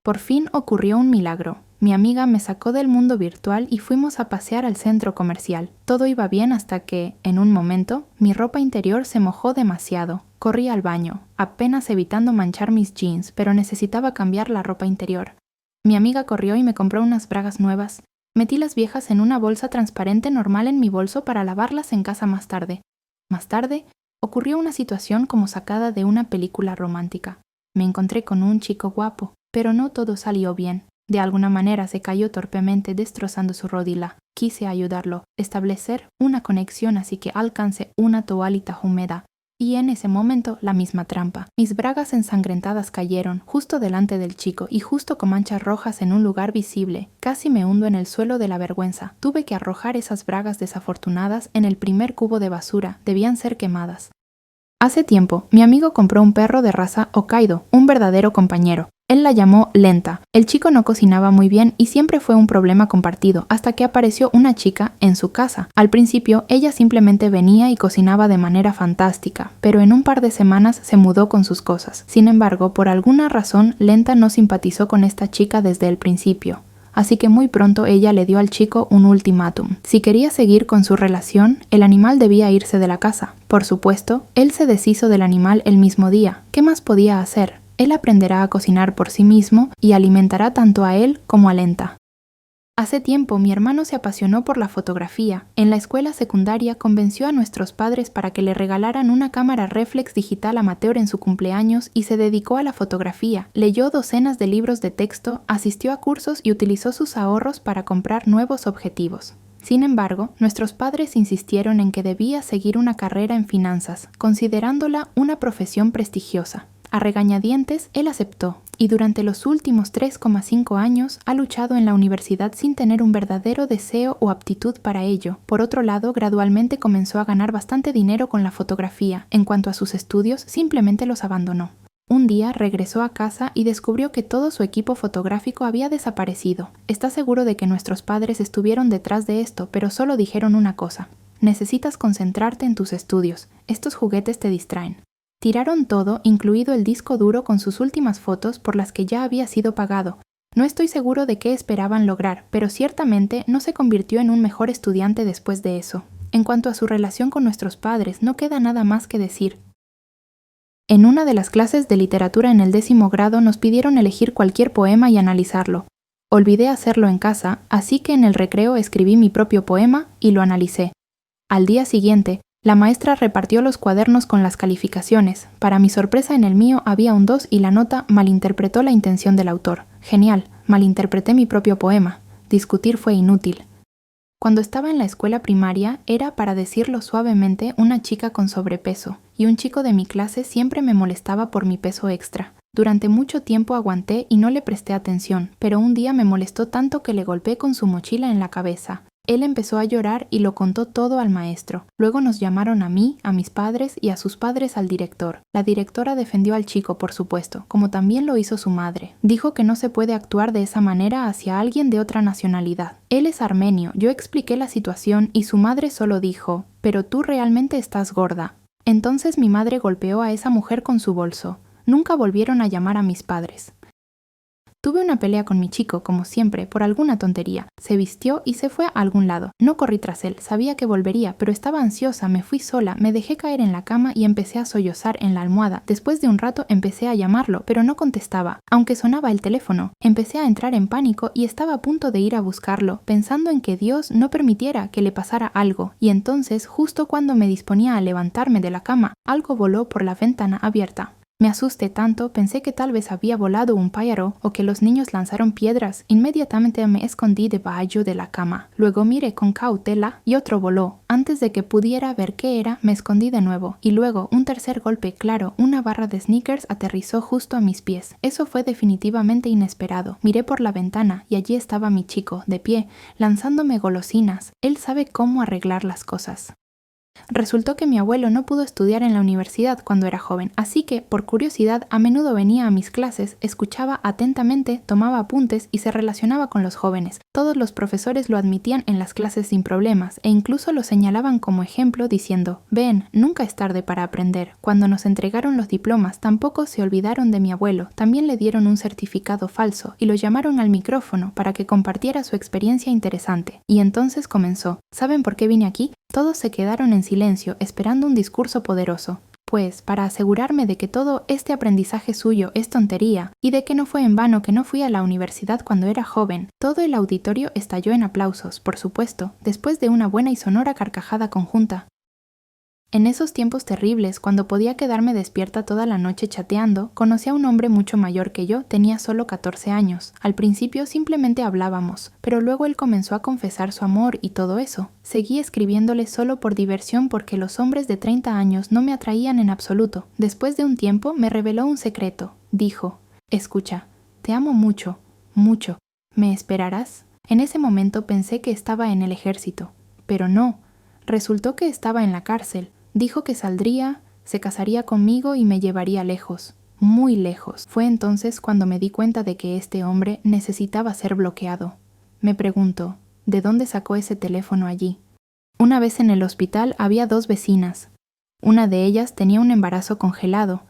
Por fin ocurrió un milagro. Mi amiga me sacó del mundo virtual y fuimos a pasear al centro comercial. Todo iba bien hasta que, en un momento, mi ropa interior se mojó demasiado. Corrí al baño, apenas evitando manchar mis jeans, pero necesitaba cambiar la ropa interior. Mi amiga corrió y me compró unas bragas nuevas. Metí las viejas en una bolsa transparente normal en mi bolso para lavarlas en casa más tarde. Más tarde, ocurrió una situación como sacada de una película romántica. Me encontré con un chico guapo, pero no todo salió bien. De alguna manera se cayó torpemente destrozando su rodilla. Quise ayudarlo, establecer una conexión así que alcance una toallita húmeda. Y en ese momento, la misma trampa. Mis bragas ensangrentadas cayeron justo delante del chico y justo con manchas rojas en un lugar visible. Casi me hundo en el suelo de la vergüenza. Tuve que arrojar esas bragas desafortunadas en el primer cubo de basura. Debían ser quemadas. Hace tiempo, mi amigo compró un perro de raza Hokkaido, un verdadero compañero. Él la llamó Lenta. El chico no cocinaba muy bien y siempre fue un problema compartido, hasta que apareció una chica en su casa. Al principio, ella simplemente venía y cocinaba de manera fantástica, pero en un par de semanas se mudó con sus cosas. Sin embargo, por alguna razón, Lenta no simpatizó con esta chica desde el principio. Así que muy pronto ella le dio al chico un ultimátum. Si quería seguir con su relación, el animal debía irse de la casa. Por supuesto, él se deshizo del animal el mismo día. ¿Qué más podía hacer? Él aprenderá a cocinar por sí mismo y alimentará tanto a él como a Lenta. Hace tiempo mi hermano se apasionó por la fotografía. En la escuela secundaria convenció a nuestros padres para que le regalaran una cámara reflex digital amateur en su cumpleaños y se dedicó a la fotografía. Leyó docenas de libros de texto, asistió a cursos y utilizó sus ahorros para comprar nuevos objetivos. Sin embargo, nuestros padres insistieron en que debía seguir una carrera en finanzas, considerándola una profesión prestigiosa. A regañadientes, él aceptó, y durante los últimos 3,5 años ha luchado en la universidad sin tener un verdadero deseo o aptitud para ello. Por otro lado, gradualmente comenzó a ganar bastante dinero con la fotografía. En cuanto a sus estudios, simplemente los abandonó. Un día regresó a casa y descubrió que todo su equipo fotográfico había desaparecido. Está seguro de que nuestros padres estuvieron detrás de esto, pero solo dijeron una cosa: necesitas concentrarte en tus estudios. Estos juguetes te distraen. Tiraron todo, incluido el disco duro con sus últimas fotos por las que ya había sido pagado. No estoy seguro de qué esperaban lograr, pero ciertamente no se convirtió en un mejor estudiante después de eso. En cuanto a su relación con nuestros padres, no queda nada más que decir. En una de las clases de literatura en el 10º grado nos pidieron elegir cualquier poema y analizarlo. Olvidé hacerlo en casa, así que en el recreo escribí mi propio poema y lo analicé. Al día siguiente, la maestra repartió los cuadernos con las calificaciones. Para mi sorpresa, en el mío había un 2 y la nota malinterpretó la intención del autor. Genial, malinterpreté mi propio poema. Discutir fue inútil. Cuando estaba en la escuela primaria, era, para decirlo suavemente, una chica con sobrepeso, y un chico de mi clase siempre me molestaba por mi peso extra. Durante mucho tiempo aguanté y no le presté atención, pero un día me molestó tanto que le golpeé con su mochila en la cabeza. Él empezó a llorar y lo contó todo al maestro. Luego nos llamaron a mí, a mis padres y a sus padres al director. La directora defendió al chico, por supuesto, como también lo hizo su madre. Dijo que no se puede actuar de esa manera hacia alguien de otra nacionalidad. Él es armenio. Yo expliqué la situación y su madre solo dijo: «Pero tú realmente estás gorda». Entonces mi madre golpeó a esa mujer con su bolso. Nunca volvieron a llamar a mis padres. Tuve una pelea con mi chico, como siempre, por alguna tontería. Se vistió y se fue a algún lado. No corrí tras él, sabía que volvería, pero estaba ansiosa, me fui sola, me dejé caer en la cama y empecé a sollozar en la almohada. Después de un rato empecé a llamarlo, pero no contestaba, aunque sonaba el teléfono. Empecé a entrar en pánico y estaba a punto de ir a buscarlo, pensando en que Dios no permitiera que le pasara algo. Y entonces, justo cuando me disponía a levantarme de la cama, algo voló por la ventana abierta. Me asusté tanto, pensé que tal vez había volado un pájaro o que los niños lanzaron piedras. Inmediatamente me escondí debajo de la cama. Luego miré con cautela y otro voló. Antes de que pudiera ver qué era, me escondí de nuevo. Y luego un tercer golpe, claro, una barra de Snickers aterrizó justo a mis pies. Eso fue definitivamente inesperado. Miré por la ventana y allí estaba mi chico, de pie, lanzándome golosinas. Él sabe cómo arreglar las cosas. Resultó que mi abuelo no pudo estudiar en la universidad cuando era joven, así que, por curiosidad, a menudo venía a mis clases, escuchaba atentamente, tomaba apuntes y se relacionaba con los jóvenes. Todos los profesores lo admitían en las clases sin problemas e incluso lo señalaban como ejemplo diciendo: «Ven, nunca es tarde para aprender». Cuando nos entregaron los diplomas, tampoco se olvidaron de mi abuelo, también le dieron un certificado falso y lo llamaron al micrófono para que compartiera su experiencia interesante. Y entonces comenzó: «¿Saben por qué vine aquí?». Todos se quedaron en silencio, esperando un discurso poderoso. Pues, para asegurarme de que todo este aprendizaje suyo es tontería, y de que no fue en vano que no fui a la universidad cuando era joven, todo el auditorio estalló en aplausos, por supuesto, después de una buena y sonora carcajada conjunta. En esos tiempos terribles, cuando podía quedarme despierta toda la noche chateando, conocí a un hombre mucho mayor que yo, tenía solo 14 años. Al principio simplemente hablábamos, pero luego él comenzó a confesar su amor y todo eso. Seguí escribiéndole solo por diversión porque los hombres de 30 años no me atraían en absoluto. Después de un tiempo me reveló un secreto. Dijo: «Escucha, te amo mucho, mucho. ¿Me esperarás?». En ese momento pensé que estaba en el ejército, pero no. Resultó que estaba en la cárcel. Dijo que saldría, se casaría conmigo y me llevaría lejos, muy lejos. Fue entonces cuando me di cuenta de que este hombre necesitaba ser bloqueado. Me pregunto, ¿de dónde sacó ese teléfono allí? Una vez en el hospital había 2 vecinas. Una de ellas tenía un embarazo congelado,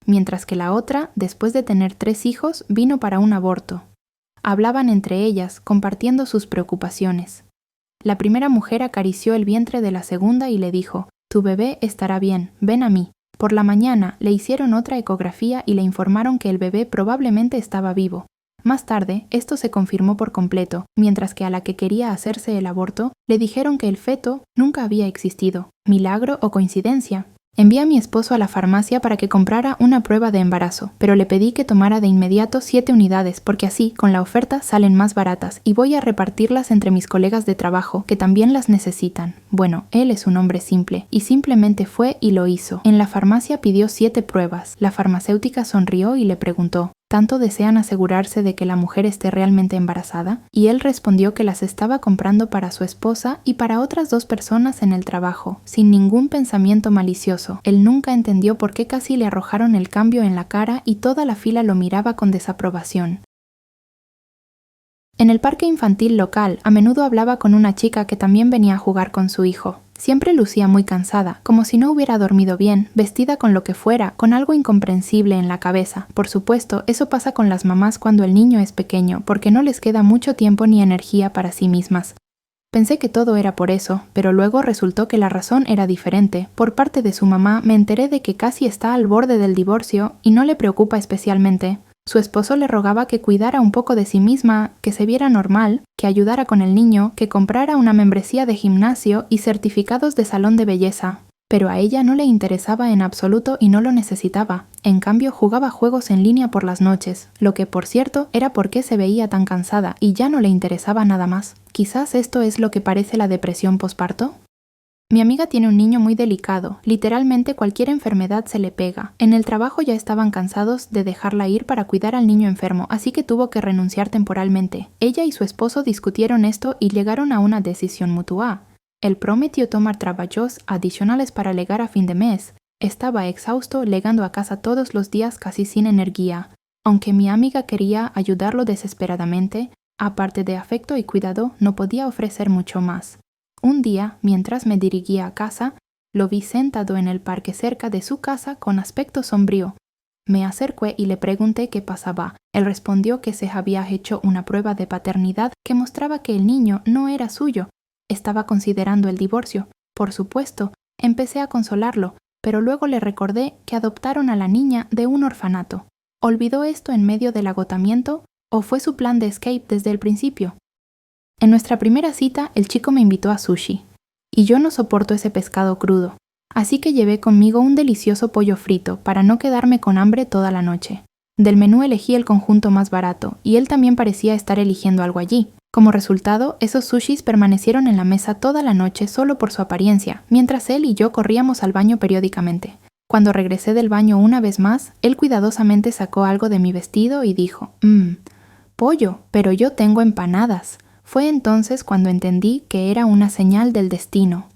mientras que la otra, después de tener 3 hijos, vino para un aborto. Hablaban entre ellas, compartiendo sus preocupaciones. La primera mujer acarició el vientre de la segunda y le dijo: «Tu bebé estará bien, ven a mí». Por la mañana le hicieron otra ecografía y le informaron que el bebé probablemente estaba vivo. Más tarde, esto se confirmó por completo, mientras que a la que quería hacerse el aborto, le dijeron que el feto nunca había existido. ¿Milagro o coincidencia? Envié a mi esposo a la farmacia para que comprara una prueba de embarazo, pero le pedí que tomara de inmediato 7 unidades, porque así, con la oferta, salen más baratas, y voy a repartirlas entre mis colegas de trabajo, que también las necesitan. Bueno, él es un hombre simple, y simplemente fue y lo hizo. En la farmacia pidió 7 pruebas. La farmacéutica sonrió y le preguntó: ¿tanto desean asegurarse de que la mujer esté realmente embarazada? Y él respondió que las estaba comprando para su esposa y para otras 2 personas en el trabajo, sin ningún pensamiento malicioso. Él nunca entendió por qué casi le arrojaron el cambio en la cara y toda la fila lo miraba con desaprobación. En el parque infantil local, a menudo hablaba con una chica que también venía a jugar con su hijo. Siempre lucía muy cansada, como si no hubiera dormido bien, vestida con lo que fuera, con algo incomprensible en la cabeza. Por supuesto, eso pasa con las mamás cuando el niño es pequeño, porque no les queda mucho tiempo ni energía para sí mismas. Pensé que todo era por eso, pero luego resultó que la razón era diferente. Por parte de su mamá me enteré de que casi está al borde del divorcio y no le preocupa especialmente. Su esposo le rogaba que cuidara un poco de sí misma, que se viera normal, que ayudara con el niño, que comprara una membresía de gimnasio y certificados de salón de belleza. Pero a ella no le interesaba en absoluto y no lo necesitaba. En cambio, jugaba juegos en línea por las noches, lo que, por cierto, era porque se veía tan cansada y ya no le interesaba nada más. Quizás esto es lo que parece la depresión posparto. Mi amiga tiene un niño muy delicado, literalmente cualquier enfermedad se le pega. En el trabajo ya estaban cansados de dejarla ir para cuidar al niño enfermo, así que tuvo que renunciar temporalmente. Ella y su esposo discutieron esto y llegaron a una decisión mutua. Él prometió tomar trabajos adicionales para legar a fin de mes. Estaba exhausto, llegando a casa todos los días casi sin energía. Aunque mi amiga quería ayudarlo desesperadamente, aparte de afecto y cuidado, no podía ofrecer mucho más. Un día, mientras me dirigía a casa, lo vi sentado en el parque cerca de su casa con aspecto sombrío. Me acerqué y le pregunté qué pasaba. Él respondió que se había hecho una prueba de paternidad que mostraba que el niño no era suyo. Estaba considerando el divorcio. Por supuesto, empecé a consolarlo, pero luego le recordé que adoptaron a la niña de un orfanato. ¿Olvidó esto en medio del agotamiento o fue su plan de escape desde el principio? En nuestra primera cita, el chico me invitó a sushi, y yo no soporto ese pescado crudo, así que llevé conmigo un delicioso pollo frito para no quedarme con hambre toda la noche. Del menú elegí el conjunto más barato, y él también parecía estar eligiendo algo allí. Como resultado, esos sushis permanecieron en la mesa toda la noche solo por su apariencia, mientras él y yo corríamos al baño periódicamente. Cuando regresé del baño una vez más, él cuidadosamente sacó algo de mi vestido y dijo: pollo, pero yo tengo empanadas. Fue entonces cuando entendí que era una señal del destino.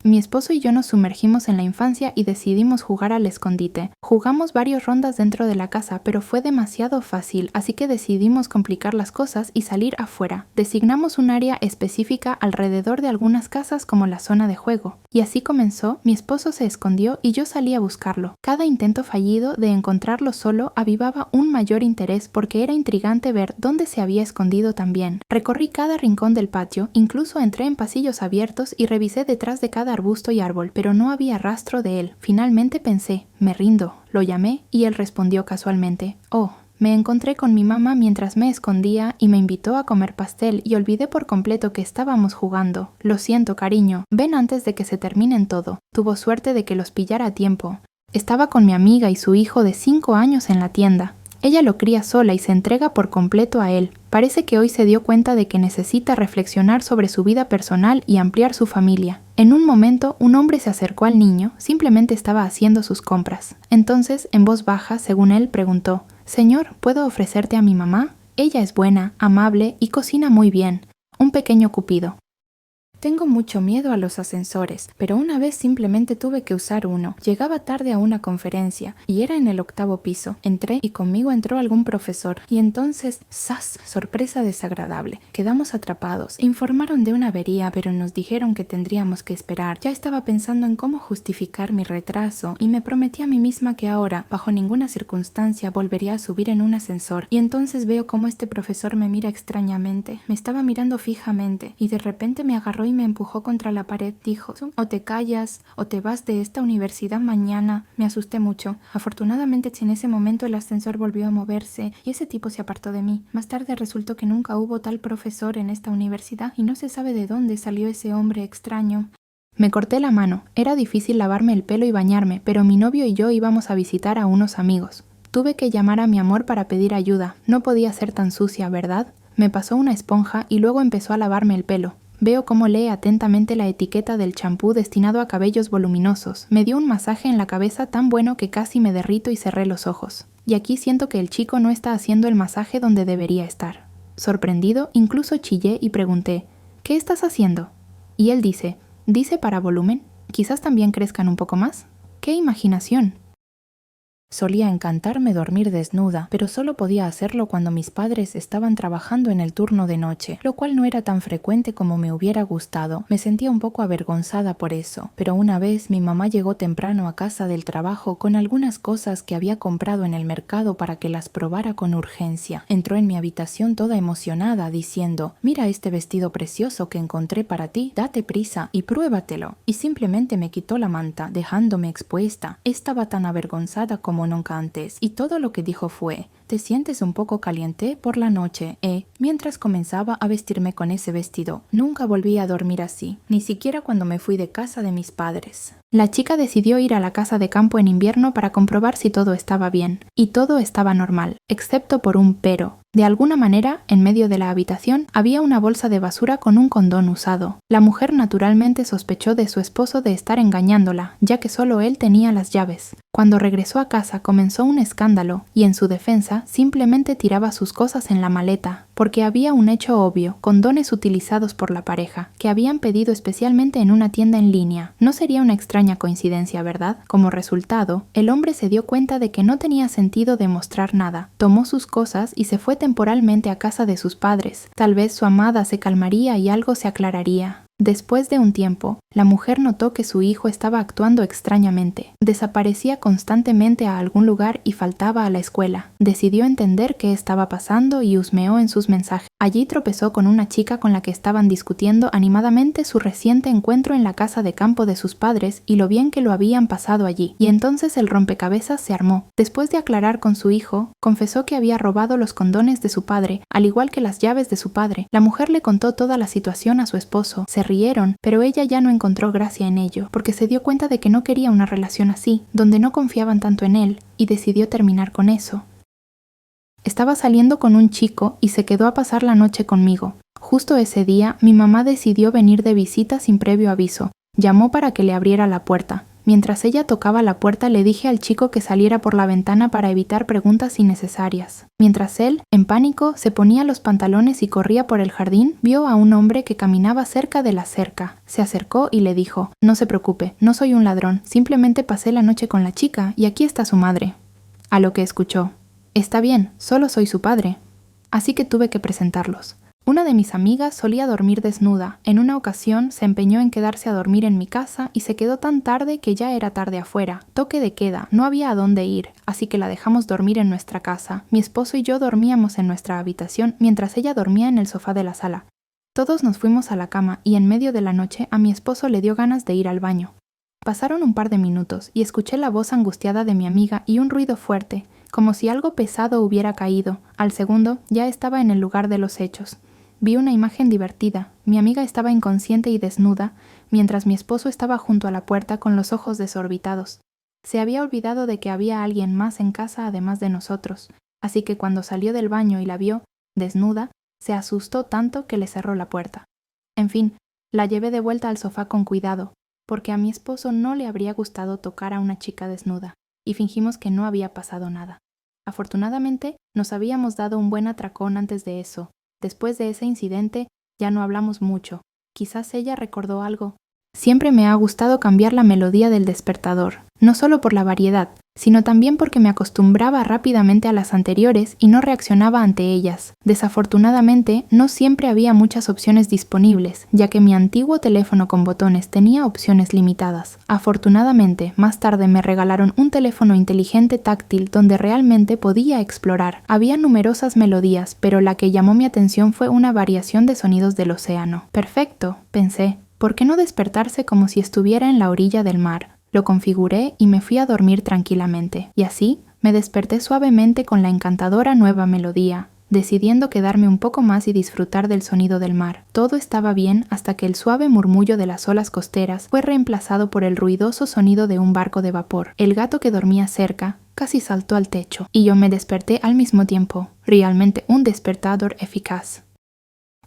Mi esposo y yo nos sumergimos en la infancia y decidimos jugar al escondite. Jugamos varias rondas dentro de la casa, pero fue demasiado fácil, así que decidimos complicar las cosas y salir afuera. Designamos un área específica alrededor de algunas casas como la zona de juego. Y así comenzó, mi esposo se escondió y yo salí a buscarlo. Cada intento fallido de encontrarlo solo avivaba un mayor interés porque era intrigante ver dónde se había escondido también. Recorrí cada rincón del patio, incluso entré en pasillos abiertos y revisé detrás de cada arbusto y árbol, pero no había rastro de él. Finalmente pensé, me rindo. Lo llamé y él respondió casualmente, «Oh». Me encontré con mi mamá mientras me escondía y me invitó a comer pastel y olvidé por completo que estábamos jugando. Lo siento, cariño. Ven antes de que se terminen todo. Tuvo suerte de que los pillara a tiempo. Estaba con mi amiga y su hijo de 5 años en la tienda. Ella lo cría sola y se entrega por completo a él. Parece que hoy se dio cuenta de que necesita reflexionar sobre su vida personal y ampliar su familia. En un momento, un hombre se acercó al niño, simplemente estaba haciendo sus compras. Entonces, en voz baja, según él, preguntó, «Señor, ¿puedo ofrecerte a mi mamá? Ella es buena, amable y cocina muy bien. Un pequeño cupido». Tengo mucho miedo a los ascensores, pero una vez simplemente tuve que usar uno. Llegaba tarde a una conferencia y era en el 8º piso. Entré y conmigo entró algún profesor y entonces, ¡zas! Sorpresa desagradable. Quedamos atrapados. Informaron de una avería, pero nos dijeron que tendríamos que esperar. Ya estaba pensando en cómo justificar mi retraso y me prometí a mí misma que ahora, bajo ninguna circunstancia, volvería a subir en un ascensor. Y entonces veo cómo este profesor me mira extrañamente. Me estaba mirando fijamente y de repente me agarró y me empujó contra la pared. Dijo, «O te callas o te vas de esta universidad mañana». Me asusté mucho. Afortunadamente en ese momento el ascensor volvió a moverse y ese tipo se apartó de mí. Más tarde resultó que nunca hubo tal profesor en esta universidad y no se sabe de dónde salió ese hombre extraño. Me corté la mano. Era difícil lavarme el pelo y bañarme, pero mi novio y yo íbamos a visitar a unos amigos. Tuve que llamar a mi amor para pedir ayuda. No podía ser tan sucia, ¿verdad? Me pasó una esponja y luego empezó a lavarme el pelo. Veo cómo lee atentamente la etiqueta del champú destinado a cabellos voluminosos. Me dio un masaje en la cabeza tan bueno que casi me derrito y cerré los ojos. Y aquí siento que el chico no está haciendo el masaje donde debería estar. Sorprendido, incluso chillé y pregunté, «¿Qué estás haciendo?» Y él dice para volumen. ¿Quizás también crezcan un poco más? ¡Qué imaginación! Solía encantarme dormir desnuda, pero solo podía hacerlo cuando mis padres estaban trabajando en el turno de noche, lo cual no era tan frecuente como me hubiera gustado. Me sentía un poco avergonzada por eso, pero una vez mi mamá llegó temprano a casa del trabajo con algunas cosas que había comprado en el mercado para que las probara con urgencia. Entró en mi habitación toda emocionada diciendo, «Mira este vestido precioso que encontré para ti, date prisa y pruébatelo». Y simplemente me quitó la manta, dejándome expuesta. Estaba tan avergonzada como nunca antes, y todo lo que dijo fue, «¿Te sientes un poco caliente por la noche, Mientras comenzaba a vestirme con ese vestido. Nunca volví a dormir así, ni siquiera cuando me fui de casa de mis padres. La chica decidió ir a la casa de campo en invierno para comprobar si todo estaba bien, y todo estaba normal, excepto por un pero. De alguna manera, en medio de la habitación, había una bolsa de basura con un condón usado. La mujer naturalmente sospechó de su esposo de estar engañándola, ya que solo él tenía las llaves. Cuando regresó a casa comenzó un escándalo, y en su defensa simplemente tiraba sus cosas en la maleta, porque había un hecho obvio, condones utilizados por la pareja, que habían pedido especialmente en una tienda en línea. No sería una extraña coincidencia, ¿verdad? Como resultado, el hombre se dio cuenta de que no tenía sentido demostrar nada. Tomó sus cosas y se fue temporalmente a casa de sus padres. Tal vez su amada se calmaría y algo se aclararía. Después de un tiempo, la mujer notó que su hijo estaba actuando extrañamente. Desaparecía constantemente a algún lugar y faltaba a la escuela. Decidió entender qué estaba pasando y husmeó en sus mensajes. Allí tropezó con una chica con la que estaban discutiendo animadamente su reciente encuentro en la casa de campo de sus padres y lo bien que lo habían pasado allí. Y entonces el rompecabezas se armó. Después de aclarar con su hijo, confesó que había robado los condones de su padre, al igual que las llaves de su padre. La mujer le contó toda la situación a su esposo. Se rieron, pero ella ya no encontró gracia en ello, porque se dio cuenta de que no quería una relación así, donde no confiaban tanto en él, y decidió terminar con eso. Estaba saliendo con un chico y se quedó a pasar la noche conmigo. Justo ese día, mi mamá decidió venir de visita sin previo aviso. Llamó para que le abriera la puerta. Mientras ella tocaba la puerta, le dije al chico que saliera por la ventana para evitar preguntas innecesarias. Mientras él, en pánico, se ponía los pantalones y corría por el jardín, vio a un hombre que caminaba cerca de la cerca. Se acercó y le dijo: «No se preocupe, no soy un ladrón, simplemente pasé la noche con la chica y aquí está su madre». A lo que escuchó: «Está bien, solo soy su padre». Así que tuve que presentarlos. Una de mis amigas solía dormir desnuda. En una ocasión se empeñó en quedarse a dormir en mi casa y se quedó tan tarde que ya era tarde afuera. Toque de queda, no había a dónde ir, así que la dejamos dormir en nuestra casa. Mi esposo y yo dormíamos en nuestra habitación mientras ella dormía en el sofá de la sala. Todos nos fuimos a la cama y en medio de la noche a mi esposo le dio ganas de ir al baño. Pasaron un par de minutos y escuché la voz angustiada de mi amiga y un ruido fuerte, como si algo pesado hubiera caído. Al segundo ya estaba en el lugar de los hechos. Vi una imagen divertida. Mi amiga estaba inconsciente y desnuda, mientras mi esposo estaba junto a la puerta con los ojos desorbitados. Se había olvidado de que había alguien más en casa además de nosotros, así que cuando salió del baño y la vio, desnuda, se asustó tanto que le cerró la puerta. En fin, la llevé de vuelta al sofá con cuidado, porque a mi esposo no le habría gustado tocar a una chica desnuda, y fingimos que no había pasado nada. Afortunadamente, nos habíamos dado un buen atracón antes de eso. Después de ese incidente, ya no hablamos mucho. Quizás ella recordó algo. Siempre me ha gustado cambiar la melodía del despertador, no solo por la variedad, sino también porque me acostumbraba rápidamente a las anteriores y no reaccionaba ante ellas. Desafortunadamente, no siempre había muchas opciones disponibles, ya que mi antiguo teléfono con botones tenía opciones limitadas. Afortunadamente, más tarde me regalaron un teléfono inteligente táctil donde realmente podía explorar. Había numerosas melodías, pero la que llamó mi atención fue una variación de sonidos del océano. Perfecto, pensé. ¿Por qué no despertarse como si estuviera en la orilla del mar? Lo configuré y me fui a dormir tranquilamente. Y así, me desperté suavemente con la encantadora nueva melodía, decidiendo quedarme un poco más y disfrutar del sonido del mar. Todo estaba bien hasta que el suave murmullo de las olas costeras fue reemplazado por el ruidoso sonido de un barco de vapor. El gato que dormía cerca casi saltó al techo, y yo me desperté al mismo tiempo. Realmente un despertador eficaz.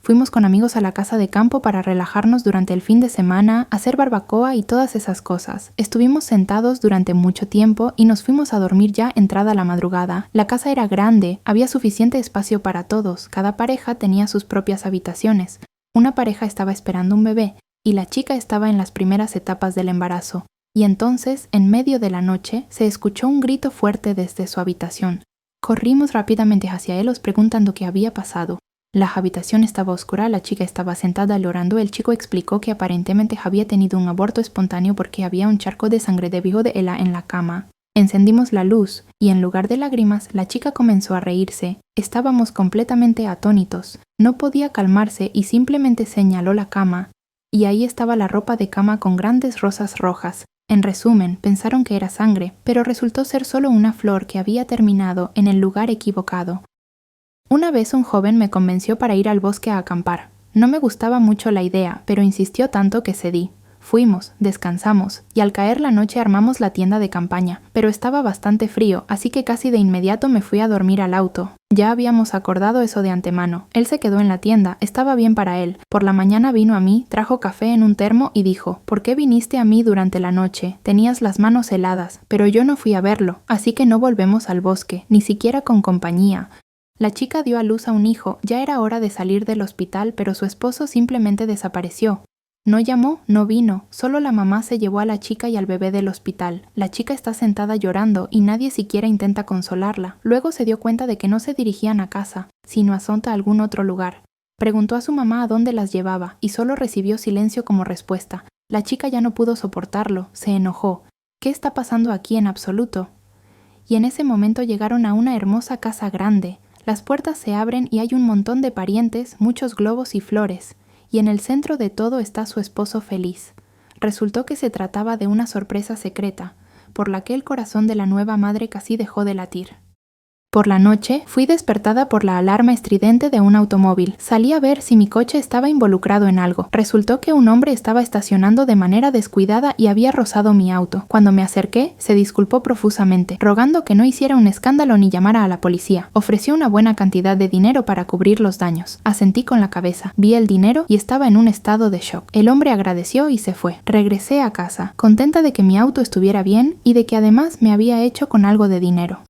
Fuimos con amigos a la casa de campo para relajarnos durante el fin de semana, hacer barbacoa y todas esas cosas. Estuvimos sentados durante mucho tiempo y nos fuimos a dormir ya entrada la madrugada. La casa era grande, había suficiente espacio para todos, cada pareja tenía sus propias habitaciones. Una pareja estaba esperando un bebé y la chica estaba en las primeras etapas del embarazo. Y entonces, en medio de la noche, se escuchó un grito fuerte desde su habitación. Corrimos rápidamente hacia él preguntando qué había pasado. La habitación estaba oscura, la chica estaba sentada llorando. El chico explicó que aparentemente había tenido un aborto espontáneo porque había un charco de sangre debajo de ella en la cama. Encendimos la luz y en lugar de lágrimas, la chica comenzó a reírse. Estábamos completamente atónitos. No podía calmarse y simplemente señaló la cama. Y ahí estaba la ropa de cama con grandes rosas rojas. En resumen, pensaron que era sangre, pero resultó ser solo una flor que había terminado en el lugar equivocado. Una vez un joven me convenció para ir al bosque a acampar. No me gustaba mucho la idea, pero insistió tanto que cedí. Fuimos, descansamos, y al caer la noche armamos la tienda de campaña, pero estaba bastante frío, así que casi de inmediato me fui a dormir al auto. Ya habíamos acordado eso de antemano. Él se quedó en la tienda, estaba bien para él. Por la mañana vino a mí, trajo café en un termo y dijo: «¿Por qué viniste a mí durante la noche? Tenías las manos heladas, pero yo no fui a verlo, así que no volvemos al bosque, ni siquiera con compañía». La chica dio a luz a un hijo, ya era hora de salir del hospital, pero su esposo simplemente desapareció. No llamó, no vino, solo la mamá se llevó a la chica y al bebé del hospital. La chica está sentada llorando y nadie siquiera intenta consolarla. Luego se dio cuenta de que no se dirigían a casa, sino a algún otro lugar. Preguntó a su mamá a dónde las llevaba y solo recibió silencio como respuesta. La chica ya no pudo soportarlo, se enojó. ¿Qué está pasando aquí en absoluto? Y en ese momento llegaron a una hermosa casa grande. Las puertas se abren y hay un montón de parientes, muchos globos y flores, y en el centro de todo está su esposo feliz. Resultó que se trataba de una sorpresa secreta, por la que el corazón de la nueva madre casi dejó de latir. Por la noche, fui despertada por la alarma estridente de un automóvil. Salí a ver si mi coche estaba involucrado en algo. Resultó que un hombre estaba estacionando de manera descuidada y había rozado mi auto. Cuando me acerqué, se disculpó profusamente, rogando que no hiciera un escándalo ni llamara a la policía. Ofreció una buena cantidad de dinero para cubrir los daños. Asentí con la cabeza. Vi el dinero y estaba en un estado de shock. El hombre agradeció y se fue. Regresé a casa, contenta de que mi auto estuviera bien y de que además me había hecho con algo de dinero.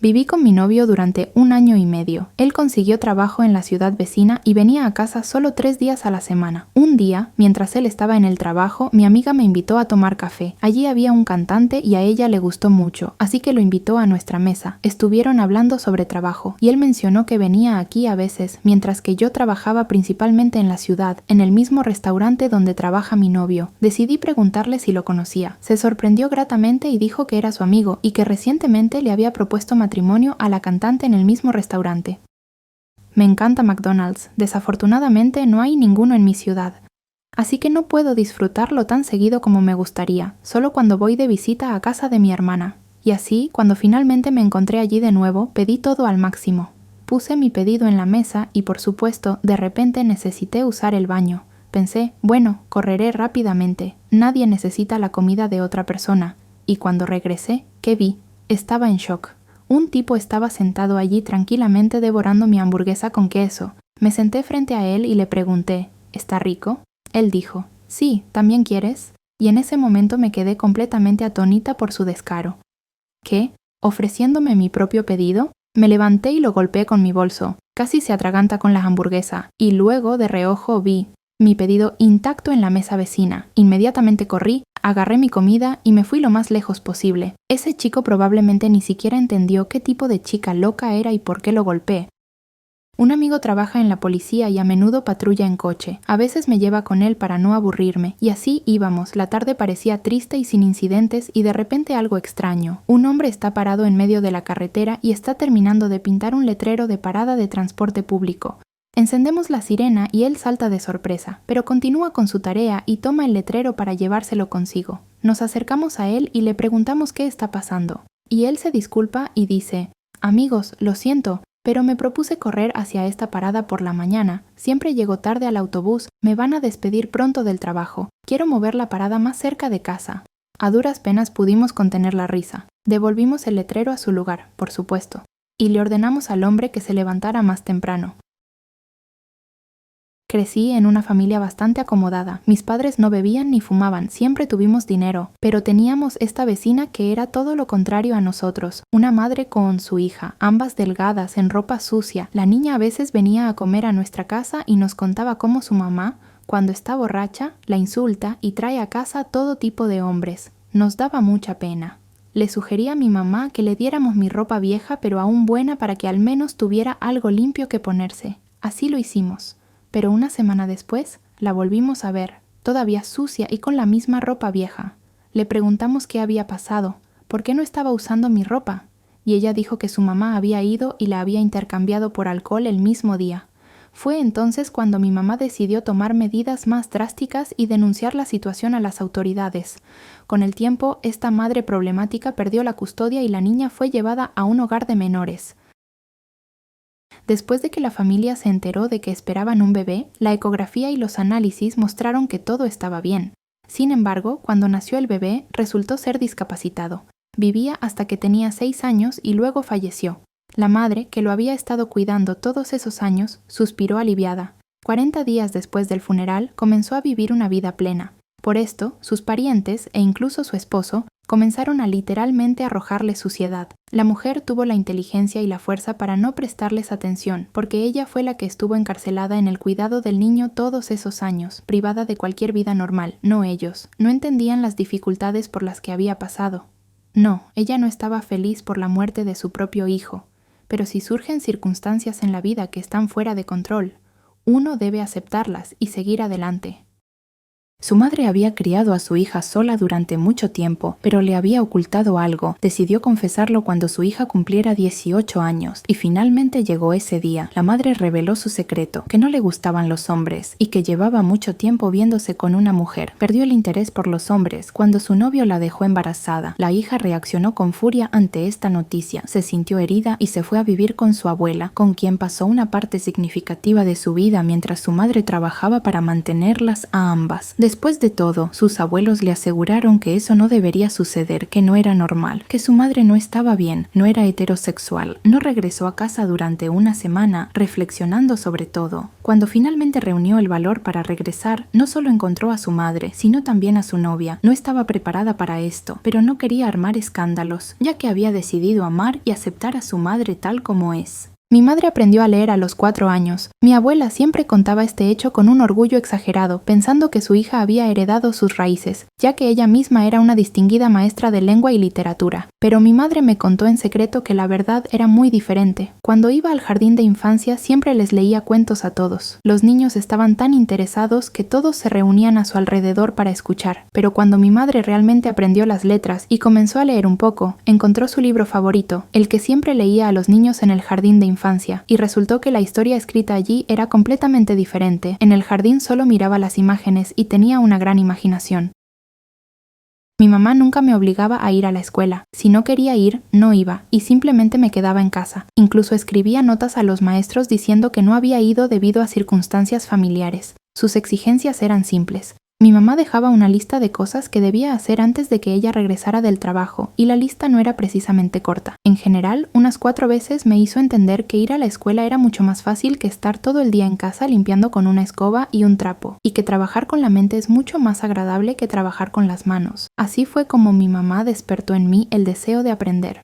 Viví con mi novio durante 1 año y medio. Él consiguió trabajo en la ciudad vecina y venía a casa solo 3 días a la semana. Un día, mientras él estaba en el trabajo, mi amiga me invitó a tomar café. Allí había un cantante y a ella le gustó mucho, así que lo invitó a nuestra mesa. Estuvieron hablando sobre trabajo y él mencionó que venía aquí a veces, mientras que yo trabajaba principalmente en la ciudad, en el mismo restaurante donde trabaja mi novio. Decidí preguntarle si lo conocía. Se sorprendió gratamente y dijo que era su amigo y que recientemente le había propuesto matrimonio a la cantante en el mismo restaurante. Me encanta McDonald's. Desafortunadamente no hay ninguno en mi ciudad. Así que no puedo disfrutarlo tan seguido como me gustaría, solo cuando voy de visita a casa de mi hermana. Y así, cuando finalmente me encontré allí de nuevo, pedí todo al máximo. Puse mi pedido en la mesa y, por supuesto, de repente necesité usar el baño. Pensé, bueno, correré rápidamente. Nadie necesita la comida de otra persona. Y cuando regresé, ¿qué vi? Estaba en shock. Un tipo estaba sentado allí tranquilamente devorando mi hamburguesa con queso. Me senté frente a él y le pregunté, ¿está rico? Él dijo, sí, ¿también quieres? Y en ese momento me quedé completamente atónita por su descaro. ¿Qué? ¿Ofreciéndome mi propio pedido? Me levanté y lo golpeé con mi bolso. Casi se atraganta con la hamburguesa. Y luego, de reojo, vi mi pedido intacto en la mesa vecina. Inmediatamente corrí, agarré mi comida y me fui lo más lejos posible. Ese chico probablemente ni siquiera entendió qué tipo de chica loca era y por qué lo golpeé. Un amigo trabaja en la policía y a menudo patrulla en coche. A veces me lleva con él para no aburrirme. Y así íbamos. La tarde parecía triste y sin incidentes y de repente algo extraño. Un hombre está parado en medio de la carretera y está terminando de pintar un letrero de parada de transporte público. Encendemos la sirena y él salta de sorpresa, pero continúa con su tarea y toma el letrero para llevárselo consigo. Nos acercamos a él y le preguntamos qué está pasando. Y él se disculpa y dice, amigos, lo siento, pero me propuse correr hacia esta parada por la mañana. Siempre llego tarde al autobús, me van a despedir pronto del trabajo. Quiero mover la parada más cerca de casa. A duras penas pudimos contener la risa. Devolvimos el letrero a su lugar, por supuesto, y le ordenamos al hombre que se levantara más temprano. Crecí en una familia bastante acomodada. Mis padres no bebían ni fumaban, siempre tuvimos dinero, pero teníamos esta vecina que era todo lo contrario a nosotros. Una madre con su hija, ambas delgadas, en ropa sucia. La niña a veces venía a comer a nuestra casa y nos contaba cómo su mamá, cuando está borracha, la insulta y trae a casa todo tipo de hombres. Nos daba mucha pena. Le sugerí a mi mamá que le diéramos mi ropa vieja pero aún buena para que al menos tuviera algo limpio que ponerse. Así lo hicimos. Pero una semana después, la volvimos a ver, todavía sucia y con la misma ropa vieja. Le preguntamos qué había pasado, por qué no estaba usando mi ropa, y ella dijo que su mamá había ido y la había intercambiado por alcohol el mismo día. Fue entonces cuando mi mamá decidió tomar medidas más drásticas y denunciar la situación a las autoridades. Con el tiempo, esta madre problemática perdió la custodia y la niña fue llevada a un hogar de menores. Después de que la familia se enteró de que esperaban un bebé, la ecografía y los análisis mostraron que todo estaba bien. Sin embargo, cuando nació el bebé, resultó ser discapacitado. Vivía hasta que tenía 6 años y luego falleció. La madre, que lo había estado cuidando todos esos años, suspiró aliviada. 40 días después del funeral, comenzó a vivir una vida plena. Por esto, sus parientes, e incluso su esposo, comenzaron a literalmente arrojarle suciedad. La mujer tuvo la inteligencia y la fuerza para no prestarles atención, porque ella fue la que estuvo encarcelada en el cuidado del niño todos esos años, privada de cualquier vida normal, no ellos. No entendían las dificultades por las que había pasado. No, ella no estaba feliz por la muerte de su propio hijo. Pero si surgen circunstancias en la vida que están fuera de control, uno debe aceptarlas y seguir adelante. Su madre había criado a su hija sola durante mucho tiempo, pero le había ocultado algo. Decidió confesarlo cuando su hija cumpliera 18 años, y finalmente llegó ese día. La madre reveló su secreto, que no le gustaban los hombres, y que llevaba mucho tiempo viéndose con una mujer. Perdió el interés por los hombres cuando su novio la dejó embarazada. La hija reaccionó con furia ante esta noticia, se sintió herida y se fue a vivir con su abuela, con quien pasó una parte significativa de su vida mientras su madre trabajaba para mantenerlas a ambas. Después de todo, sus abuelos le aseguraron que eso no debería suceder, que no era normal, que su madre no estaba bien, no era heterosexual. No regresó a casa durante una semana, reflexionando sobre todo. Cuando finalmente reunió el valor para regresar, no solo encontró a su madre, sino también a su novia. No estaba preparada para esto, pero no quería armar escándalos, ya que había decidido amar y aceptar a su madre tal como es. Mi madre aprendió a leer a los 4 años. Mi abuela siempre contaba este hecho con un orgullo exagerado, pensando que su hija había heredado sus raíces, ya que ella misma era una distinguida maestra de lengua y literatura. Pero mi madre me contó en secreto que la verdad era muy diferente. Cuando iba al jardín de infancia siempre les leía cuentos a todos. Los niños estaban tan interesados que todos se reunían a su alrededor para escuchar. Pero cuando mi madre realmente aprendió las letras y comenzó a leer un poco, encontró su libro favorito, el que siempre leía a los niños en el jardín de infancia, y resultó que la historia escrita allí era completamente diferente. En el jardín solo miraba las imágenes y tenía una gran imaginación. Mi mamá nunca me obligaba a ir a la escuela. Si no quería ir, no iba, y simplemente me quedaba en casa. Incluso escribía notas a los maestros diciendo que no había ido debido a circunstancias familiares. Sus exigencias eran simples. Mi mamá dejaba una lista de cosas que debía hacer antes de que ella regresara del trabajo, y la lista no era precisamente corta. En general, unas 4 veces me hizo entender que ir a la escuela era mucho más fácil que estar todo el día en casa limpiando con una escoba y un trapo, y que trabajar con la mente es mucho más agradable que trabajar con las manos. Así fue como mi mamá despertó en mí el deseo de aprender.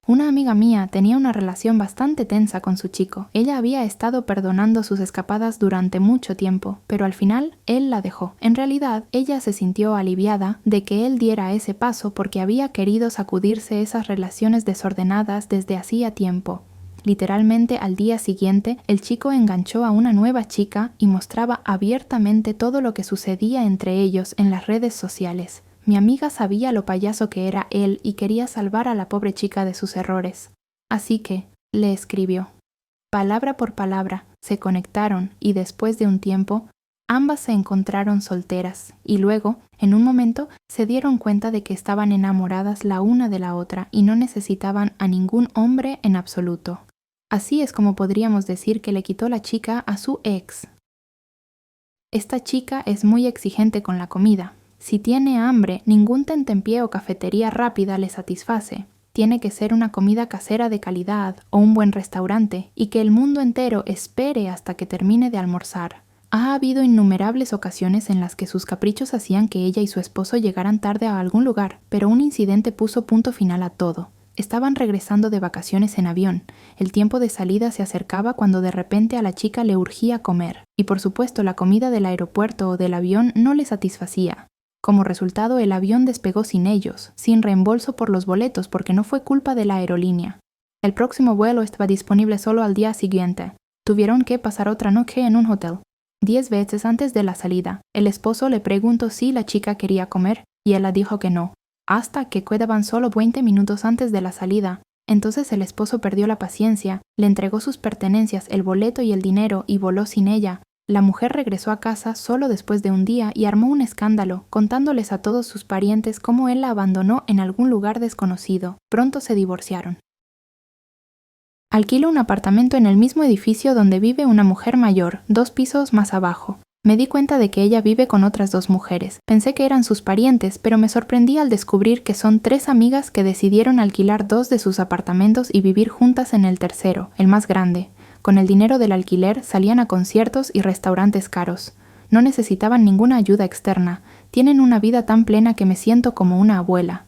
Una amiga mía tenía una relación bastante tensa con su chico. Ella había estado perdonando sus escapadas durante mucho tiempo, pero al final él la dejó. En realidad, ella se sintió aliviada de que él diera ese paso porque había querido sacudirse esas relaciones desordenadas desde hacía tiempo. Literalmente al día siguiente, el chico enganchó a una nueva chica y mostraba abiertamente todo lo que sucedía entre ellos en las redes sociales. Mi amiga sabía lo payaso que era él y quería salvar a la pobre chica de sus errores. Así que le escribió. Palabra por palabra, se conectaron y después de un tiempo, ambas se encontraron solteras y luego, en un momento, se dieron cuenta de que estaban enamoradas la una de la otra y no necesitaban a ningún hombre en absoluto. Así es como podríamos decir que le quitó la chica a su ex. Esta chica es muy exigente con la comida. Si tiene hambre, ningún tentempié o cafetería rápida le satisface. Tiene que ser una comida casera de calidad o un buen restaurante y que el mundo entero espere hasta que termine de almorzar. Ha habido innumerables ocasiones en las que sus caprichos hacían que ella y su esposo llegaran tarde a algún lugar, pero un incidente puso punto final a todo. Estaban regresando de vacaciones en avión. El tiempo de salida se acercaba cuando de repente a la chica le urgía comer. Y por supuesto la comida del aeropuerto o del avión no le satisfacía. Como resultado, el avión despegó sin ellos, sin reembolso por los boletos porque no fue culpa de la aerolínea. El próximo vuelo estaba disponible solo al día siguiente. Tuvieron que pasar otra noche en un hotel. 10 veces antes de la salida, el esposo le preguntó si la chica quería comer y ella dijo que no, hasta que quedaban solo 20 minutos antes de la salida. Entonces el esposo perdió la paciencia, le entregó sus pertenencias, el boleto y el dinero y voló sin ella. La mujer regresó a casa solo después de un día y armó un escándalo, contándoles a todos sus parientes cómo él la abandonó en algún lugar desconocido. Pronto se divorciaron. Alquilo un apartamento en el mismo edificio donde vive una mujer mayor, 2 pisos más abajo. Me di cuenta de que ella vive con otras 2 mujeres. Pensé que eran sus parientes, pero me sorprendí al descubrir que son 3 amigas que decidieron alquilar 2 de sus apartamentos y vivir juntas en el tercero, el más grande. Con el dinero del alquiler salían a conciertos y restaurantes caros. No necesitaban ninguna ayuda externa. Tienen una vida tan plena que me siento como una abuela.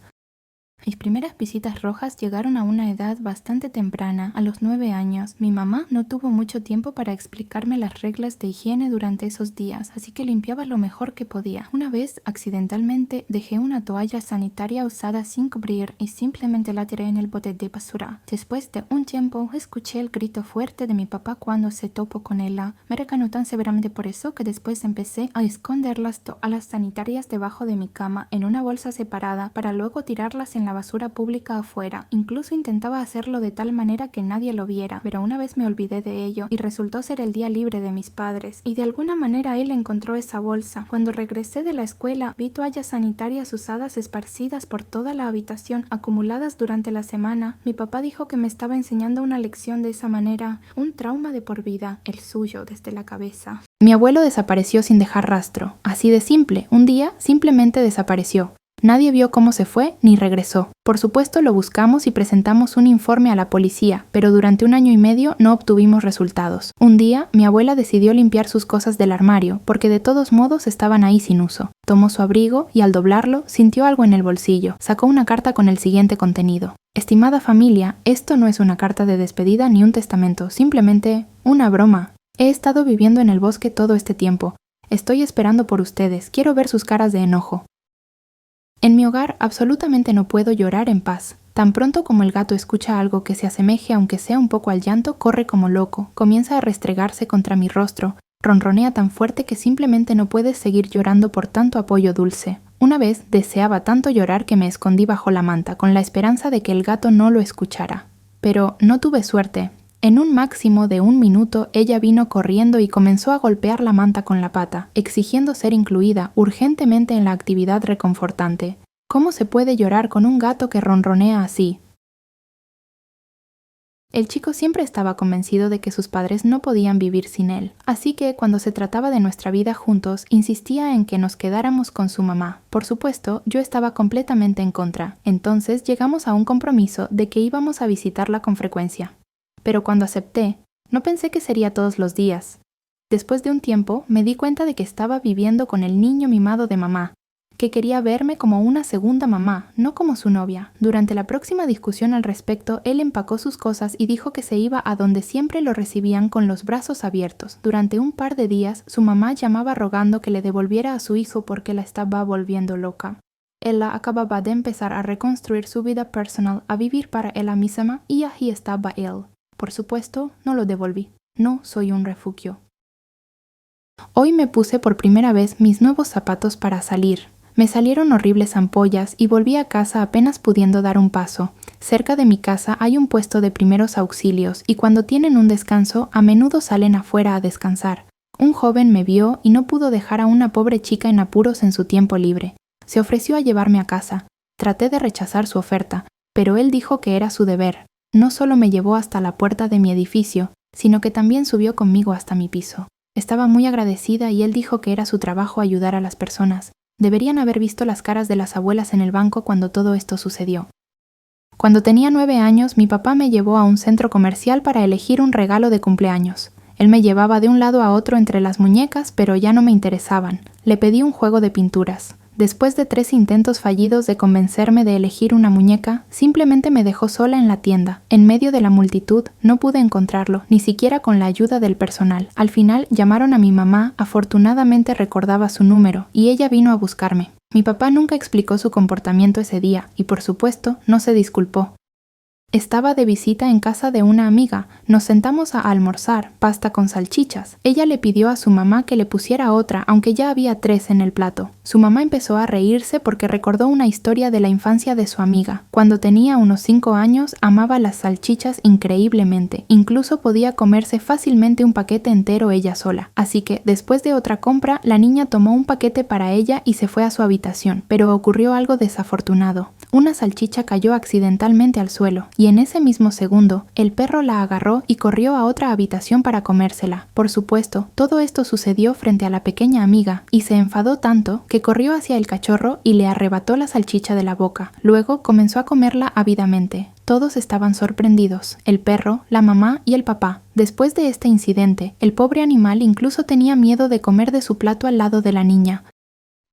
Mis primeras visitas rojas llegaron a una edad bastante temprana, a los 9 años. Mi mamá no tuvo mucho tiempo para explicarme las reglas de higiene durante esos días, así que limpiaba lo mejor que podía. Una vez, accidentalmente, dejé una toalla sanitaria usada sin cubrir y simplemente la tiré en el bote de basura. Después de un tiempo, escuché el grito fuerte de mi papá cuando se topó con ella. Me regañó tan severamente por eso que después empecé a esconder las toallas sanitarias debajo de mi cama en una bolsa separada para luego tirarlas en la basura pública afuera. Incluso intentaba hacerlo de tal manera que nadie lo viera, pero una vez me olvidé de ello y resultó ser el día libre de mis padres. Y de alguna manera él encontró esa bolsa. Cuando regresé de la escuela, vi toallas sanitarias usadas esparcidas por toda la habitación, acumuladas durante la semana. Mi papá dijo que me estaba enseñando una lección de esa manera, un trauma de por vida, el suyo desde la cabeza. Mi abuelo desapareció sin dejar rastro. Así de simple, un día simplemente desapareció. Nadie vio cómo se fue ni regresó. Por supuesto lo buscamos y presentamos un informe a la policía, pero durante 1 año y medio no obtuvimos resultados. Un día, mi abuela decidió limpiar sus cosas del armario, porque de todos modos estaban ahí sin uso. Tomó su abrigo y al doblarlo, sintió algo en el bolsillo. Sacó una carta con el siguiente contenido. Estimada familia, esto no es una carta de despedida ni un testamento, simplemente una broma. He estado viviendo en el bosque todo este tiempo. Estoy esperando por ustedes. Quiero ver sus caras de enojo. En mi hogar absolutamente no puedo llorar en paz. Tan pronto como el gato escucha algo que se asemeje aunque sea un poco al llanto, corre como loco, comienza a restregarse contra mi rostro, ronronea tan fuerte que simplemente no puedes seguir llorando por tanto apoyo dulce. Una vez deseaba tanto llorar que me escondí bajo la manta con la esperanza de que el gato no lo escuchara. Pero no tuve suerte. En un máximo de 1 minuto, ella vino corriendo y comenzó a golpear la manta con la pata, exigiendo ser incluida urgentemente en la actividad reconfortante. ¿Cómo se puede llorar con un gato que ronronea así? El chico siempre estaba convencido de que sus padres no podían vivir sin él, así que cuando se trataba de nuestra vida juntos, insistía en que nos quedáramos con su mamá. Por supuesto, yo estaba completamente en contra. Entonces llegamos a un compromiso de que íbamos a visitarla con frecuencia. Pero cuando acepté, no pensé que sería todos los días. Después de un tiempo, me di cuenta de que estaba viviendo con el niño mimado de mamá, que quería verme como una segunda mamá, no como su novia. Durante la próxima discusión al respecto, él empacó sus cosas y dijo que se iba a donde siempre lo recibían con los brazos abiertos. Durante un par de días, su mamá llamaba rogando que le devolviera a su hijo porque la estaba volviendo loca. Ella acababa de empezar a reconstruir su vida personal, a vivir para ella misma, y allí estaba él. Por supuesto, no lo devolví. No soy un refugio. Hoy me puse por primera vez mis nuevos zapatos para salir. Me salieron horribles ampollas y volví a casa apenas pudiendo dar un paso. Cerca de mi casa hay un puesto de primeros auxilios y cuando tienen un descanso, a menudo salen afuera a descansar. Un joven me vio y no pudo dejar a una pobre chica en apuros en su tiempo libre. Se ofreció a llevarme a casa. Traté de rechazar su oferta, pero él dijo que era su deber. No solo me llevó hasta la puerta de mi edificio, sino que también subió conmigo hasta mi piso. Estaba muy agradecida y él dijo que era su trabajo ayudar a las personas. Deberían haber visto las caras de las abuelas en el banco cuando todo esto sucedió. Cuando tenía 9 años, mi papá me llevó a un centro comercial para elegir un regalo de cumpleaños. Él me llevaba de un lado a otro entre las muñecas, pero ya no me interesaban. Le pedí un juego de pinturas. Después de 3 intentos fallidos de convencerme de elegir una muñeca, simplemente me dejó sola en la tienda. En medio de la multitud, no pude encontrarlo, ni siquiera con la ayuda del personal. Al final, llamaron a mi mamá, afortunadamente recordaba su número, y ella vino a buscarme. Mi papá nunca explicó su comportamiento ese día, y por supuesto, no se disculpó. Estaba de visita en casa de una amiga. Nos sentamos a almorzar, pasta con salchichas. Ella le pidió a su mamá que le pusiera otra, aunque ya había 3 en el plato. Su mamá empezó a reírse porque recordó una historia de la infancia de su amiga. Cuando tenía unos 5 años, amaba las salchichas increíblemente. Incluso podía comerse fácilmente un paquete entero ella sola. Así que, después de otra compra, la niña tomó un paquete para ella y se fue a su habitación. Pero ocurrió algo desafortunado. Una salchicha cayó accidentalmente al suelo. Y en ese mismo segundo, el perro la agarró y corrió a otra habitación para comérsela. Por supuesto, todo esto sucedió frente a la pequeña amiga, y se enfadó tanto que corrió hacia el cachorro y le arrebató la salchicha de la boca. Luego comenzó a comerla ávidamente. Todos estaban sorprendidos, el perro, la mamá y el papá. Después de este incidente, el pobre animal incluso tenía miedo de comer de su plato al lado de la niña.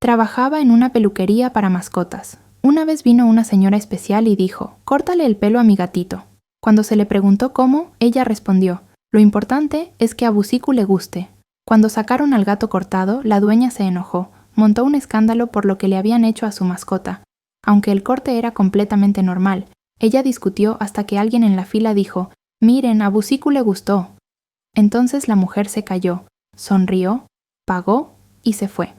Trabajaba en una peluquería para mascotas. Una vez vino una señora especial y dijo: «Córtale el pelo a mi gatito». Cuando se le preguntó cómo, ella respondió: «Lo importante es que a Busiku le guste». Cuando sacaron al gato cortado, la dueña se enojó, montó un escándalo por lo que le habían hecho a su mascota. Aunque el corte era completamente normal, ella discutió hasta que alguien en la fila dijo: «Miren, a Busiku le gustó». Entonces la mujer se calló, sonrió, pagó y se fue.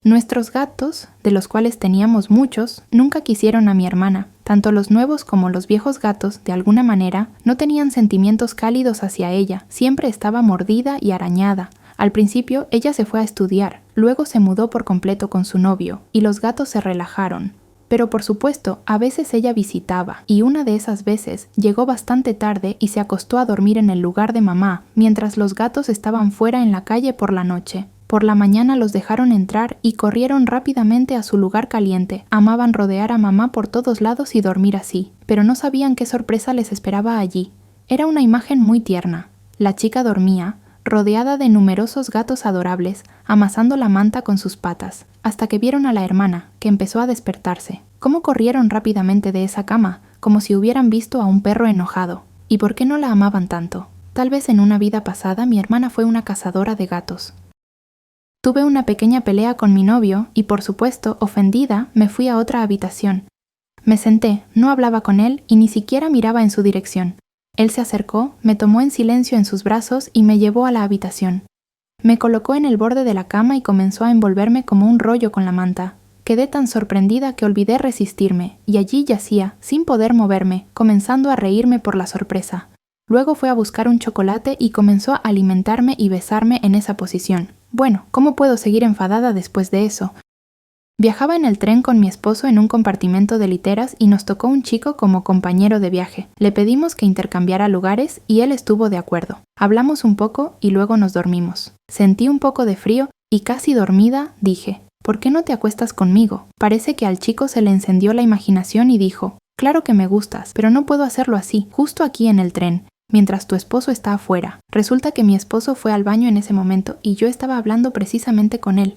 Nuestros gatos, de los cuales teníamos muchos, nunca quisieron a mi hermana. Tanto los nuevos como los viejos gatos, de alguna manera, no tenían sentimientos cálidos hacia ella. Siempre estaba mordida y arañada. Al principio, ella se fue a estudiar, luego se mudó por completo con su novio, y los gatos se relajaron. Pero por supuesto, a veces ella visitaba, y una de esas veces llegó bastante tarde y se acostó a dormir en el lugar de mamá, mientras los gatos estaban fuera en la calle por la noche. Por la mañana los dejaron entrar y corrieron rápidamente a su lugar caliente. Amaban rodear a mamá por todos lados y dormir así, pero no sabían qué sorpresa les esperaba allí. Era una imagen muy tierna. La chica dormía, rodeada de numerosos gatos adorables, amasando la manta con sus patas, hasta que vieron a la hermana, que empezó a despertarse. ¿Cómo corrieron rápidamente de esa cama? Como si hubieran visto a un perro enojado. ¿Y por qué no la amaban tanto? Tal vez en una vida pasada mi hermana fue una cazadora de gatos. Tuve una pequeña pelea con mi novio y, por supuesto, ofendida, me fui a otra habitación. Me senté, no hablaba con él y ni siquiera miraba en su dirección. Él se acercó, me tomó en silencio en sus brazos y me llevó a la habitación. Me colocó en el borde de la cama y comenzó a envolverme como un rollo con la manta. Quedé tan sorprendida que olvidé resistirme, y allí yacía, sin poder moverme, comenzando a reírme por la sorpresa. Luego fue a buscar un chocolate y comenzó a alimentarme y besarme en esa posición. Bueno, ¿cómo puedo seguir enfadada después de eso? Viajaba en el tren con mi esposo en un compartimento de literas y nos tocó un chico como compañero de viaje. Le pedimos que intercambiara lugares y él estuvo de acuerdo. Hablamos un poco y luego nos dormimos. Sentí un poco de frío y casi dormida dije: «¿Por qué no te acuestas conmigo?». Parece que al chico se le encendió la imaginación y dijo: «Claro que me gustas, pero no puedo hacerlo así, justo aquí en el tren, mientras tu esposo está afuera». Resulta que mi esposo fue al baño en ese momento y yo estaba hablando precisamente con él.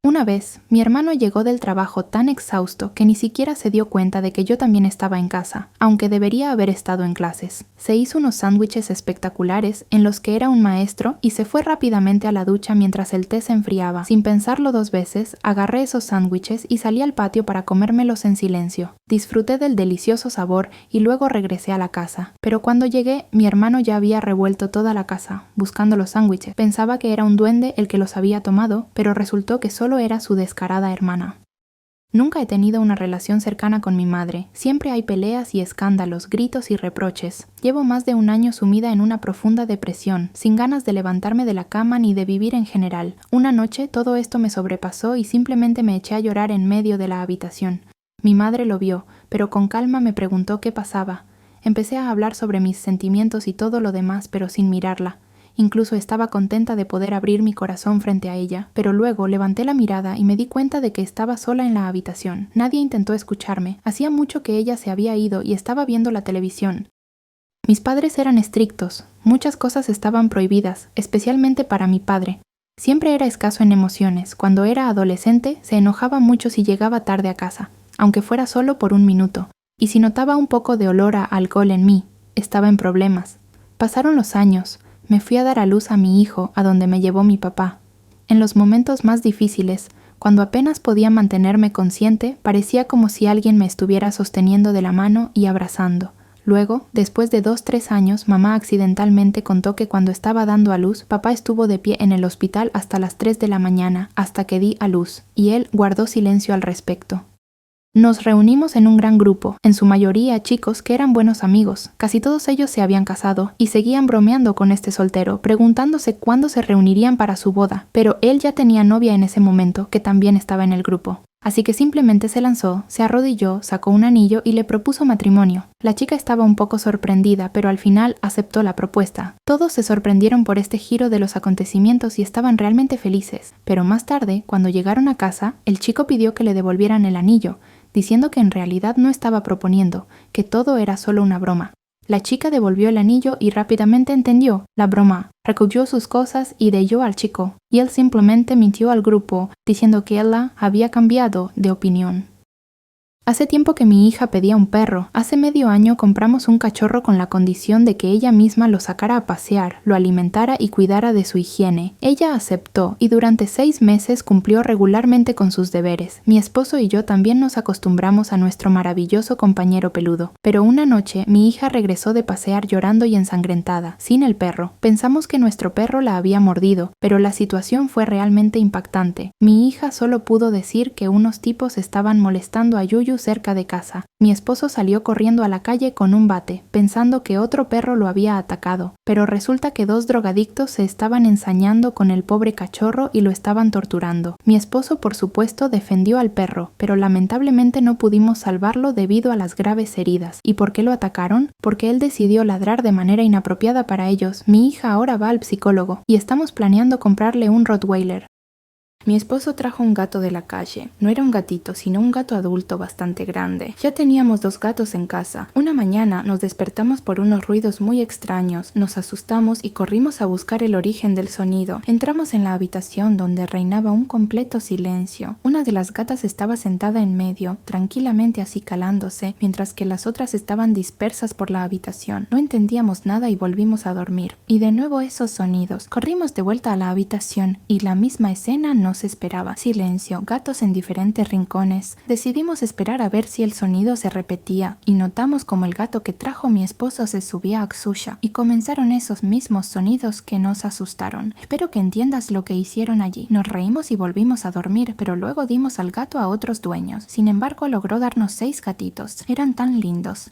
Una vez, mi hermano llegó del trabajo tan exhausto que ni siquiera se dio cuenta de que yo también estaba en casa, aunque debería haber estado en clases. Se hizo unos sándwiches espectaculares en los que era un maestro y se fue rápidamente a la ducha mientras el té se enfriaba. Sin pensarlo dos veces, agarré esos sándwiches y salí al patio para comérmelos en silencio. Disfruté del delicioso sabor y luego regresé a la casa. Pero cuando llegué, mi hermano ya había revuelto toda la casa, buscando los sándwiches. Pensaba que era un duende el que los había tomado, pero resultó que solo era su descarada hermana. Nunca he tenido una relación cercana con mi madre. Siempre hay peleas y escándalos, gritos y reproches. Llevo más de un año sumida en una profunda depresión, sin ganas de levantarme de la cama ni de vivir en general. Una noche todo esto me sobrepasó y simplemente me eché a llorar en medio de la habitación. Mi madre lo vio, pero con calma me preguntó qué pasaba. Empecé a hablar sobre mis sentimientos y todo lo demás, pero sin mirarla. Incluso estaba contenta de poder abrir mi corazón frente a ella, pero luego levanté la mirada y me di cuenta de que estaba sola en la habitación. Nadie intentó escucharme. Hacía mucho que ella se había ido y estaba viendo la televisión. Mis padres eran estrictos. Muchas cosas estaban prohibidas, especialmente para mi padre. Siempre era escaso en emociones. Cuando era adolescente, se enojaba mucho si llegaba tarde a casa, aunque fuera solo por un minuto. Y si notaba un poco de olor a alcohol en mí, estaba en problemas. Pasaron los años. Me fui a dar a luz a mi hijo, a donde me llevó mi papá. En los momentos más difíciles, cuando apenas podía mantenerme consciente, parecía como si alguien me estuviera sosteniendo de la mano y abrazando. Luego, después de 2-3 años, mamá accidentalmente contó que cuando estaba dando a luz, papá estuvo de pie en el hospital hasta las 3 de la mañana, hasta que di a luz, y él guardó silencio al respecto. Nos reunimos en un gran grupo, en su mayoría chicos que eran buenos amigos. Casi todos ellos se habían casado y seguían bromeando con este soltero, preguntándose cuándo se reunirían para su boda, pero él ya tenía novia en ese momento, que también estaba en el grupo. Así que simplemente se lanzó, se arrodilló, sacó un anillo y le propuso matrimonio. La chica estaba un poco sorprendida, pero al final aceptó la propuesta. Todos se sorprendieron por este giro de los acontecimientos y estaban realmente felices. Pero más tarde, cuando llegaron a casa, el chico pidió que le devolvieran el anillo, diciendo que en realidad no estaba proponiendo, que todo era solo una broma. La chica devolvió el anillo y rápidamente entendió la broma. Recogió sus cosas y dejó al chico, y él simplemente mintió al grupo, diciendo que ella había cambiado de opinión. Hace tiempo que mi hija pedía un perro. Hace medio año compramos un cachorro con la condición de que ella misma lo sacara a pasear, lo alimentara y cuidara de su higiene. Ella aceptó y durante 6 meses cumplió regularmente con sus deberes. Mi esposo y yo también nos acostumbramos a nuestro maravilloso compañero peludo. Pero una noche mi hija regresó de pasear llorando y ensangrentada, sin el perro. Pensamos que nuestro perro la había mordido, pero la situación fue realmente impactante. Mi hija solo pudo decir que unos tipos estaban molestando a Yuyu cerca de casa. Mi esposo salió corriendo a la calle con un bate, pensando que otro perro lo había atacado, pero resulta que 2 drogadictos se estaban ensañando con el pobre cachorro y lo estaban torturando. Mi esposo, por supuesto, defendió al perro, pero lamentablemente no pudimos salvarlo debido a las graves heridas. ¿Y por qué lo atacaron? Porque él decidió ladrar de manera inapropiada para ellos. Mi hija ahora va al psicólogo y estamos planeando comprarle un Rottweiler. Mi esposo trajo un gato de la calle. No era un gatito, sino un gato adulto bastante grande. Ya teníamos 2 gatos en casa. Una mañana nos despertamos por unos ruidos muy extraños. Nos asustamos y corrimos a buscar el origen del sonido. Entramos en la habitación donde reinaba un completo silencio. Una de las gatas estaba sentada en medio, tranquilamente acicalándose, mientras que las otras estaban dispersas por la habitación. No entendíamos nada y volvimos a dormir. Y de nuevo esos sonidos. Corrimos de vuelta a la habitación y la misma escena nos esperaba. Silencio, gatos en diferentes rincones. Decidimos esperar a ver si el sonido se repetía y notamos como el gato que trajo mi esposo se subía a Xusha y comenzaron esos mismos sonidos que nos asustaron. Espero que entiendas lo que hicieron allí. Nos reímos y volvimos a dormir, pero luego dimos al gato a otros dueños. Sin embargo, logró darnos 6 gatitos. Eran tan lindos.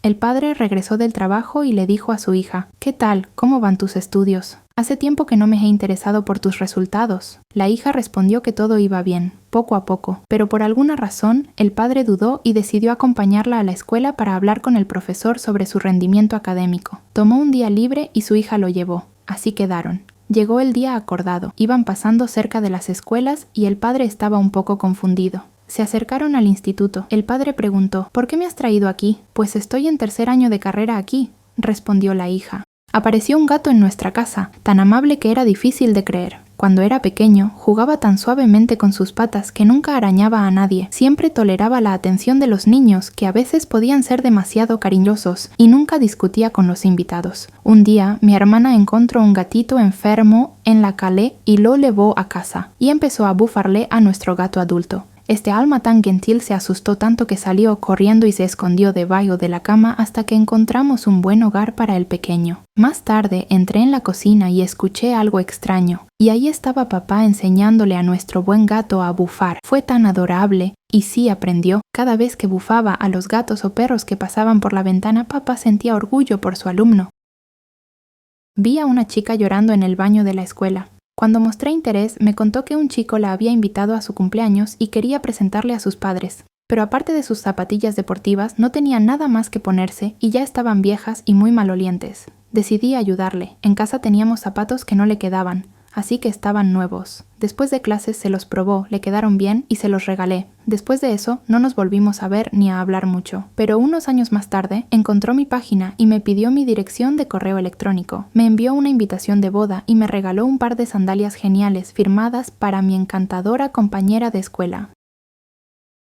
El padre regresó del trabajo y le dijo a su hija: «¿Qué tal? ¿Cómo van tus estudios? Hace tiempo que no me he interesado por tus resultados». La hija respondió que todo iba bien, poco a poco, pero por alguna razón el padre dudó y decidió acompañarla a la escuela para hablar con el profesor sobre su rendimiento académico. Tomó un día libre y su hija lo llevó. Así quedaron. Llegó el día acordado. Iban pasando cerca de las escuelas y el padre estaba un poco confundido. Se acercaron al instituto. El padre preguntó: «¿Por qué me has traído aquí?» «Pues estoy en 3er año de carrera aquí», respondió la hija. «Apareció un gato en nuestra casa, tan amable que era difícil de creer. Cuando era pequeño, jugaba tan suavemente con sus patas que nunca arañaba a nadie. Siempre toleraba la atención de los niños, que a veces podían ser demasiado cariñosos, y nunca discutía con los invitados. Un día, mi hermana encontró un gatito enfermo en la calle y lo llevó a casa, y empezó a bufarle a nuestro gato adulto. Este alma tan gentil se asustó tanto que salió corriendo y se escondió debajo de la cama hasta que encontramos un buen hogar para el pequeño. Más tarde entré en la cocina y escuché algo extraño, y ahí estaba papá enseñándole a nuestro buen gato a bufar. Fue tan adorable, y sí aprendió. Cada vez que bufaba a los gatos o perros que pasaban por la ventana, papá sentía orgullo por su alumno. Vi a una chica llorando en el baño de la escuela. Cuando mostré interés, me contó que un chico la había invitado a su cumpleaños y quería presentarle a sus padres. Pero aparte de sus zapatillas deportivas, no tenía nada más que ponerse y ya estaban viejas y muy malolientes. Decidí ayudarle. En casa teníamos zapatos que no le quedaban, así que estaban nuevos. Después de clases se los probó, le quedaron bien y se los regalé. Después de eso, no nos volvimos a ver ni a hablar mucho. Pero unos años más tarde, encontró mi página y me pidió mi dirección de correo electrónico. Me envió una invitación de boda y me regaló un par de sandalias geniales firmadas para mi encantadora compañera de escuela.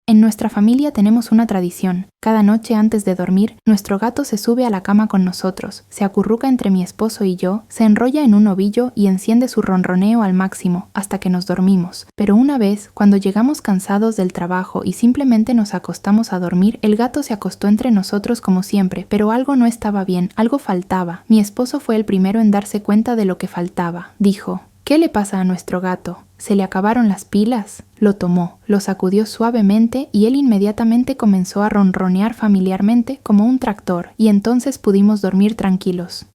En nuestra familia tenemos una tradición. Cada noche antes de dormir, nuestro gato se sube a la cama con nosotros, se acurruca entre mi esposo y yo, se enrolla en un ovillo y enciende su ronroneo al máximo, hasta que nos dormimos. Pero una vez, cuando llegamos cansados del trabajo y simplemente nos acostamos a dormir, el gato se acostó entre nosotros como siempre, pero algo no estaba bien, algo faltaba. Mi esposo fue el primero en darse cuenta de lo que faltaba. Dijo: «¿Qué le pasa a nuestro gato? ¿Se le acabaron las pilas?». Lo tomó, lo sacudió suavemente y él inmediatamente comenzó a ronronear familiarmente como un tractor, y entonces pudimos dormir tranquilos.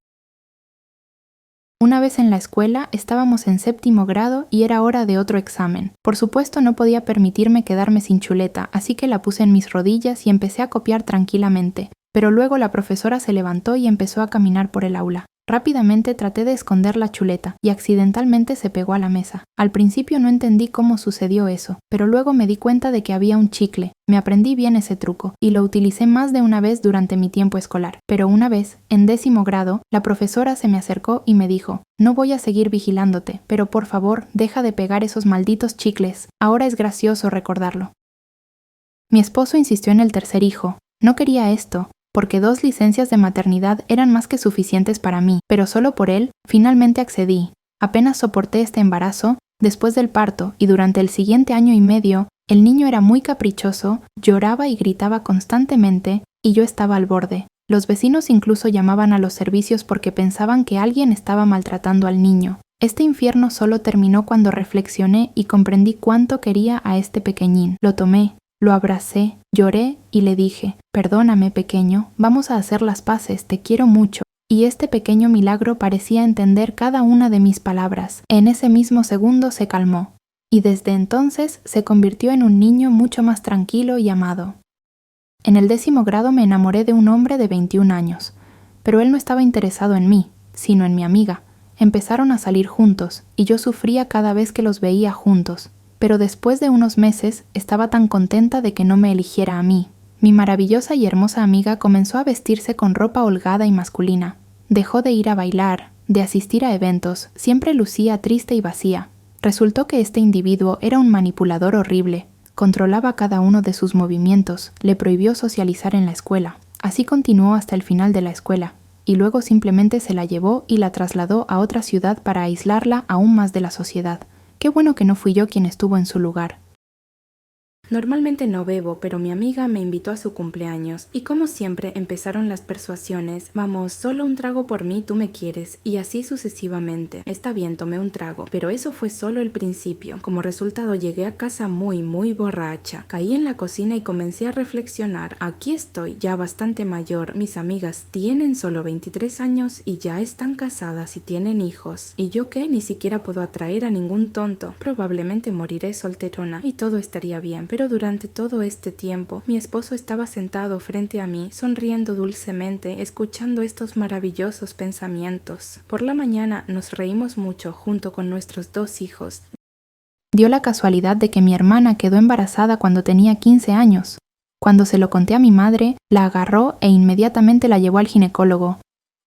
Una vez en la escuela, estábamos en 7º grado y era hora de otro examen. Por supuesto no podía permitirme quedarme sin chuleta, así que la puse en mis rodillas y empecé a copiar tranquilamente. Pero luego la profesora se levantó y empezó a caminar por el aula. Rápidamente traté de esconder la chuleta y accidentalmente se pegó a la mesa. Al principio no entendí cómo sucedió eso, pero luego me di cuenta de que había un chicle. Me aprendí bien ese truco y lo utilicé más de una vez durante mi tiempo escolar. Pero una vez, en 10º grado, la profesora se me acercó y me dijo: «No voy a seguir vigilándote, pero por favor, deja de pegar esos malditos chicles. Ahora es gracioso recordarlo». Mi esposo insistió en el tercer hijo. No quería esto, porque 2 licencias de maternidad eran más que suficientes para mí, pero solo por él, finalmente accedí. Apenas soporté este embarazo, después del parto y durante el siguiente año y medio, el niño era muy caprichoso, lloraba y gritaba constantemente, y yo estaba al borde. Los vecinos incluso llamaban a los servicios porque pensaban que alguien estaba maltratando al niño. Este infierno solo terminó cuando reflexioné y comprendí cuánto quería a este pequeñín. Lo tomé, lo abracé, lloré y le dije: «Perdóname, pequeño, vamos a hacer las paces, te quiero mucho». Y este pequeño milagro parecía entender cada una de mis palabras. En ese mismo segundo se calmó, y desde entonces se convirtió en un niño mucho más tranquilo y amado. En el 10º grado me enamoré de un hombre de 21 años, pero él no estaba interesado en mí, sino en mi amiga. Empezaron a salir juntos, y yo sufría cada vez que los veía juntos. Pero después de unos meses estaba tan contenta de que no me eligiera a mí. Mi maravillosa y hermosa amiga comenzó a vestirse con ropa holgada y masculina. Dejó de ir a bailar, de asistir a eventos, siempre lucía triste y vacía. Resultó que este individuo era un manipulador horrible. Controlaba cada uno de sus movimientos, le prohibió socializar en la escuela. Así continuó hasta el final de la escuela, y luego simplemente se la llevó y la trasladó a otra ciudad para aislarla aún más de la sociedad. Qué bueno que no fui yo quien estuvo en su lugar. Normalmente no bebo, pero mi amiga me invitó a su cumpleaños y como siempre empezaron las persuasiones: «Vamos, solo un trago por mí, tú me quieres», y así sucesivamente. Está bien, tomé un trago, pero eso fue solo el principio. Como resultado llegué a casa muy borracha. Caí en la cocina y comencé a reflexionar. Aquí estoy, ya bastante mayor, mis amigas tienen solo 23 años y ya están casadas y tienen hijos. ¿Y yo qué? Ni siquiera puedo atraer a ningún tonto. Probablemente moriré solterona y todo estaría bien, pero durante todo este tiempo, mi esposo estaba sentado frente a mí, sonriendo dulcemente, escuchando estos maravillosos pensamientos. Por la mañana nos reímos mucho junto con nuestros 2 hijos. Dio la casualidad de que mi hermana quedó embarazada cuando tenía 15 años. Cuando se lo conté a mi madre, la agarró e inmediatamente la llevó al ginecólogo.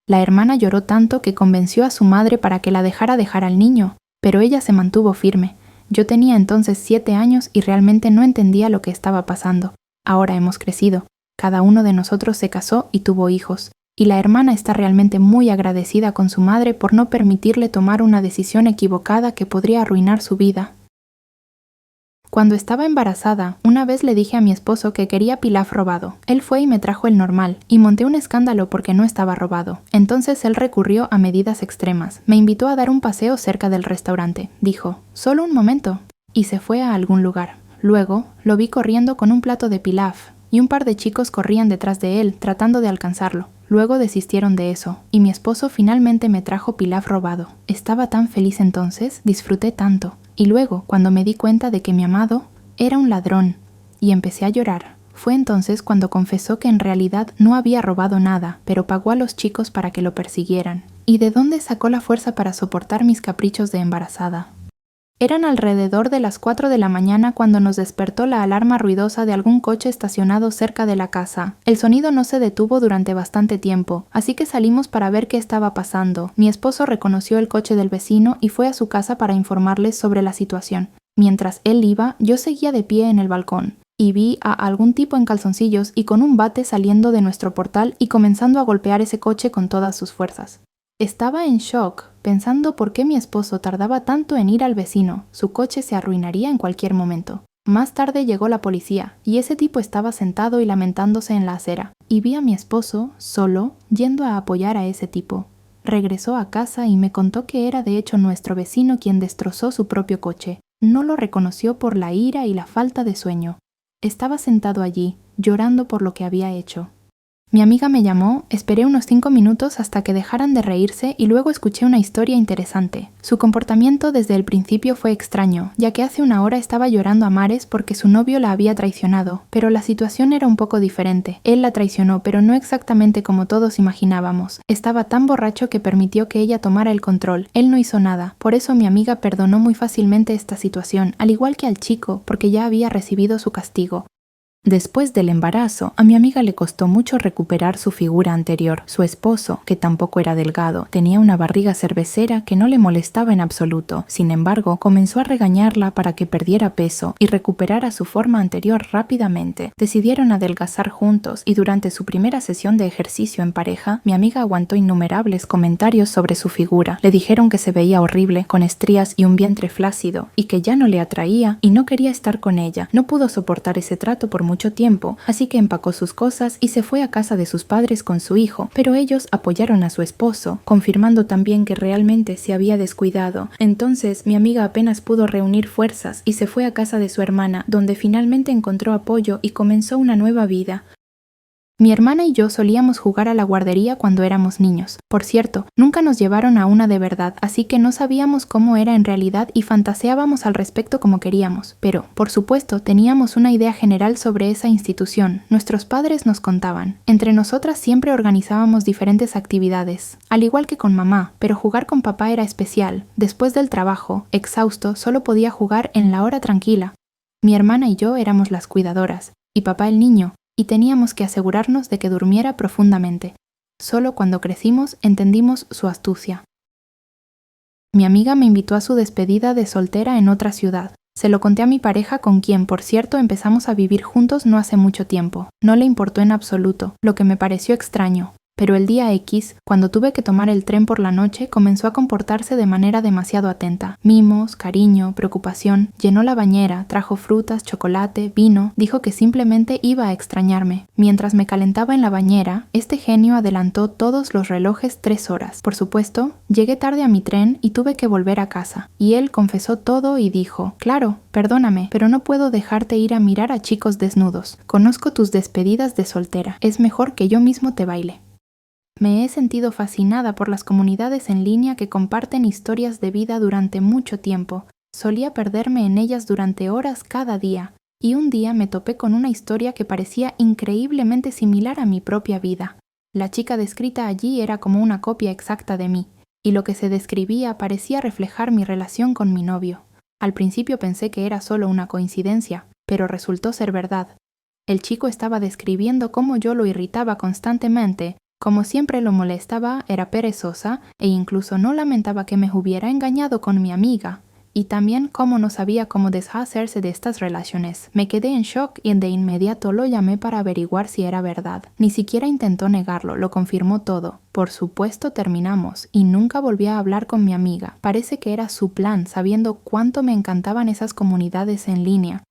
La hermana lloró tanto que convenció a su madre para que la dejara dejar al niño, pero ella se mantuvo firme. Yo tenía entonces 7 años y realmente no entendía lo que estaba pasando. Ahora hemos crecido. Cada uno de nosotros se casó y tuvo hijos. Y la hermana está realmente muy agradecida con su madre por no permitirle tomar una decisión equivocada que podría arruinar su vida. Cuando estaba embarazada, una vez le dije a mi esposo que quería pilaf robado. Él fue y me trajo el normal, y monté un escándalo porque no estaba robado. Entonces él recurrió a medidas extremas. Me invitó a dar un paseo cerca del restaurante. Dijo: «Solo un momento», y se fue a algún lugar. Luego, lo vi corriendo con un plato de pilaf, y un par de chicos corrían detrás de él, tratando de alcanzarlo. Luego desistieron de eso, y mi esposo finalmente me trajo pilaf robado. Estaba tan feliz entonces, disfruté tanto. Y luego, cuando me di cuenta de que mi amado era un ladrón, y empecé a llorar, fue entonces cuando confesó que en realidad no había robado nada, pero pagó a los chicos para que lo persiguieran. ¿Y de dónde sacó la fuerza para soportar mis caprichos de embarazada? Eran alrededor de las 4 de la mañana cuando nos despertó la alarma ruidosa de algún coche estacionado cerca de la casa. El sonido no se detuvo durante bastante tiempo, así que salimos para ver qué estaba pasando. Mi esposo reconoció el coche del vecino y fue a su casa para informarles sobre la situación. Mientras él iba, yo seguía de pie en el balcón, y vi a algún tipo en calzoncillos y con un bate saliendo de nuestro portal y comenzando a golpear ese coche con todas sus fuerzas. Estaba en shock, pensando por qué mi esposo tardaba tanto en ir al vecino. Su coche se arruinaría en cualquier momento. Más tarde llegó la policía, y ese tipo estaba sentado y lamentándose en la acera. Y vi a mi esposo, solo, yendo a apoyar a ese tipo. Regresó a casa y me contó que era de hecho nuestro vecino quien destrozó su propio coche. No lo reconoció por la ira y la falta de sueño. Estaba sentado allí, llorando por lo que había hecho. Mi amiga me llamó, esperé unos 5 minutos hasta que dejaran de reírse y luego escuché una historia interesante. Su comportamiento desde el principio fue extraño, ya que hace una hora estaba llorando a mares porque su novio la había traicionado, pero la situación era un poco diferente. Él la traicionó, pero no exactamente como todos imaginábamos. Estaba tan borracho que permitió que ella tomara el control. Él no hizo nada, por eso mi amiga perdonó muy fácilmente esta situación, al igual que al chico, porque ya había recibido su castigo. Después del embarazo, a mi amiga le costó mucho recuperar su figura anterior. Su esposo, que tampoco era delgado, tenía una barriga cervecera que no le molestaba en absoluto. Sin embargo, comenzó a regañarla para que perdiera peso y recuperara su forma anterior rápidamente. Decidieron adelgazar juntos y durante su primera sesión de ejercicio en pareja, mi amiga aguantó innumerables comentarios sobre su figura. Le dijeron que se veía horrible, con estrías y un vientre flácido, y que ya no le atraía y no quería estar con ella. No pudo soportar ese trato por mucho tiempo, así que empacó sus cosas y se fue a casa de sus padres con su hijo, pero ellos apoyaron a su esposo, confirmando también que realmente se había descuidado. Entonces mi amiga apenas pudo reunir fuerzas y se fue a casa de su hermana, donde finalmente encontró apoyo y comenzó una nueva vida. Mi hermana y yo solíamos jugar a la guardería cuando éramos niños. Por cierto, nunca nos llevaron a una de verdad, así que no sabíamos cómo era en realidad y fantaseábamos al respecto como queríamos. Pero, por supuesto, teníamos una idea general sobre esa institución. Nuestros padres nos contaban. Entre nosotras siempre organizábamos diferentes actividades, al igual que con mamá, pero jugar con papá era especial. Después del trabajo, exhausto, solo podía jugar en la hora tranquila. Mi hermana y yo éramos las cuidadoras, y papá el niño, y teníamos que asegurarnos de que durmiera profundamente. Solo cuando crecimos entendimos su astucia. Mi amiga me invitó a su despedida de soltera en otra ciudad. Se lo conté a mi pareja, con quien, por cierto, empezamos a vivir juntos no hace mucho tiempo. No le importó en absoluto, lo que me pareció extraño. Pero el día X, cuando tuve que tomar el tren por la noche, comenzó a comportarse de manera demasiado atenta. Mimos, cariño, preocupación. Llenó la bañera, trajo frutas, chocolate, vino. Dijo que simplemente iba a extrañarme. Mientras me calentaba en la bañera, este genio adelantó todos los relojes 3 horas. Por supuesto, llegué tarde a mi tren y tuve que volver a casa. Y él confesó todo y dijo: «Claro, perdóname, pero no puedo dejarte ir a mirar a chicos desnudos. Conozco tus despedidas de soltera. Es mejor que yo mismo te baile». Me he sentido fascinada por las comunidades en línea que comparten historias de vida durante mucho tiempo. Solía perderme en ellas durante horas cada día, y un día me topé con una historia que parecía increíblemente similar a mi propia vida. La chica descrita allí era como una copia exacta de mí, y lo que se describía parecía reflejar mi relación con mi novio. Al principio pensé que era solo una coincidencia, pero resultó ser verdad. El chico estaba describiendo cómo yo lo irritaba constantemente. Como siempre lo molestaba, era perezosa e incluso no lamentaba que me hubiera engañado con mi amiga. Y también cómo no sabía cómo deshacerse de estas relaciones. Me quedé en shock y de inmediato lo llamé para averiguar si era verdad. Ni siquiera intentó negarlo, lo confirmó todo. Por supuesto terminamos y nunca volví a hablar con mi amiga. Parece que era su plan, sabiendo cuánto me encantaban esas comunidades en línea.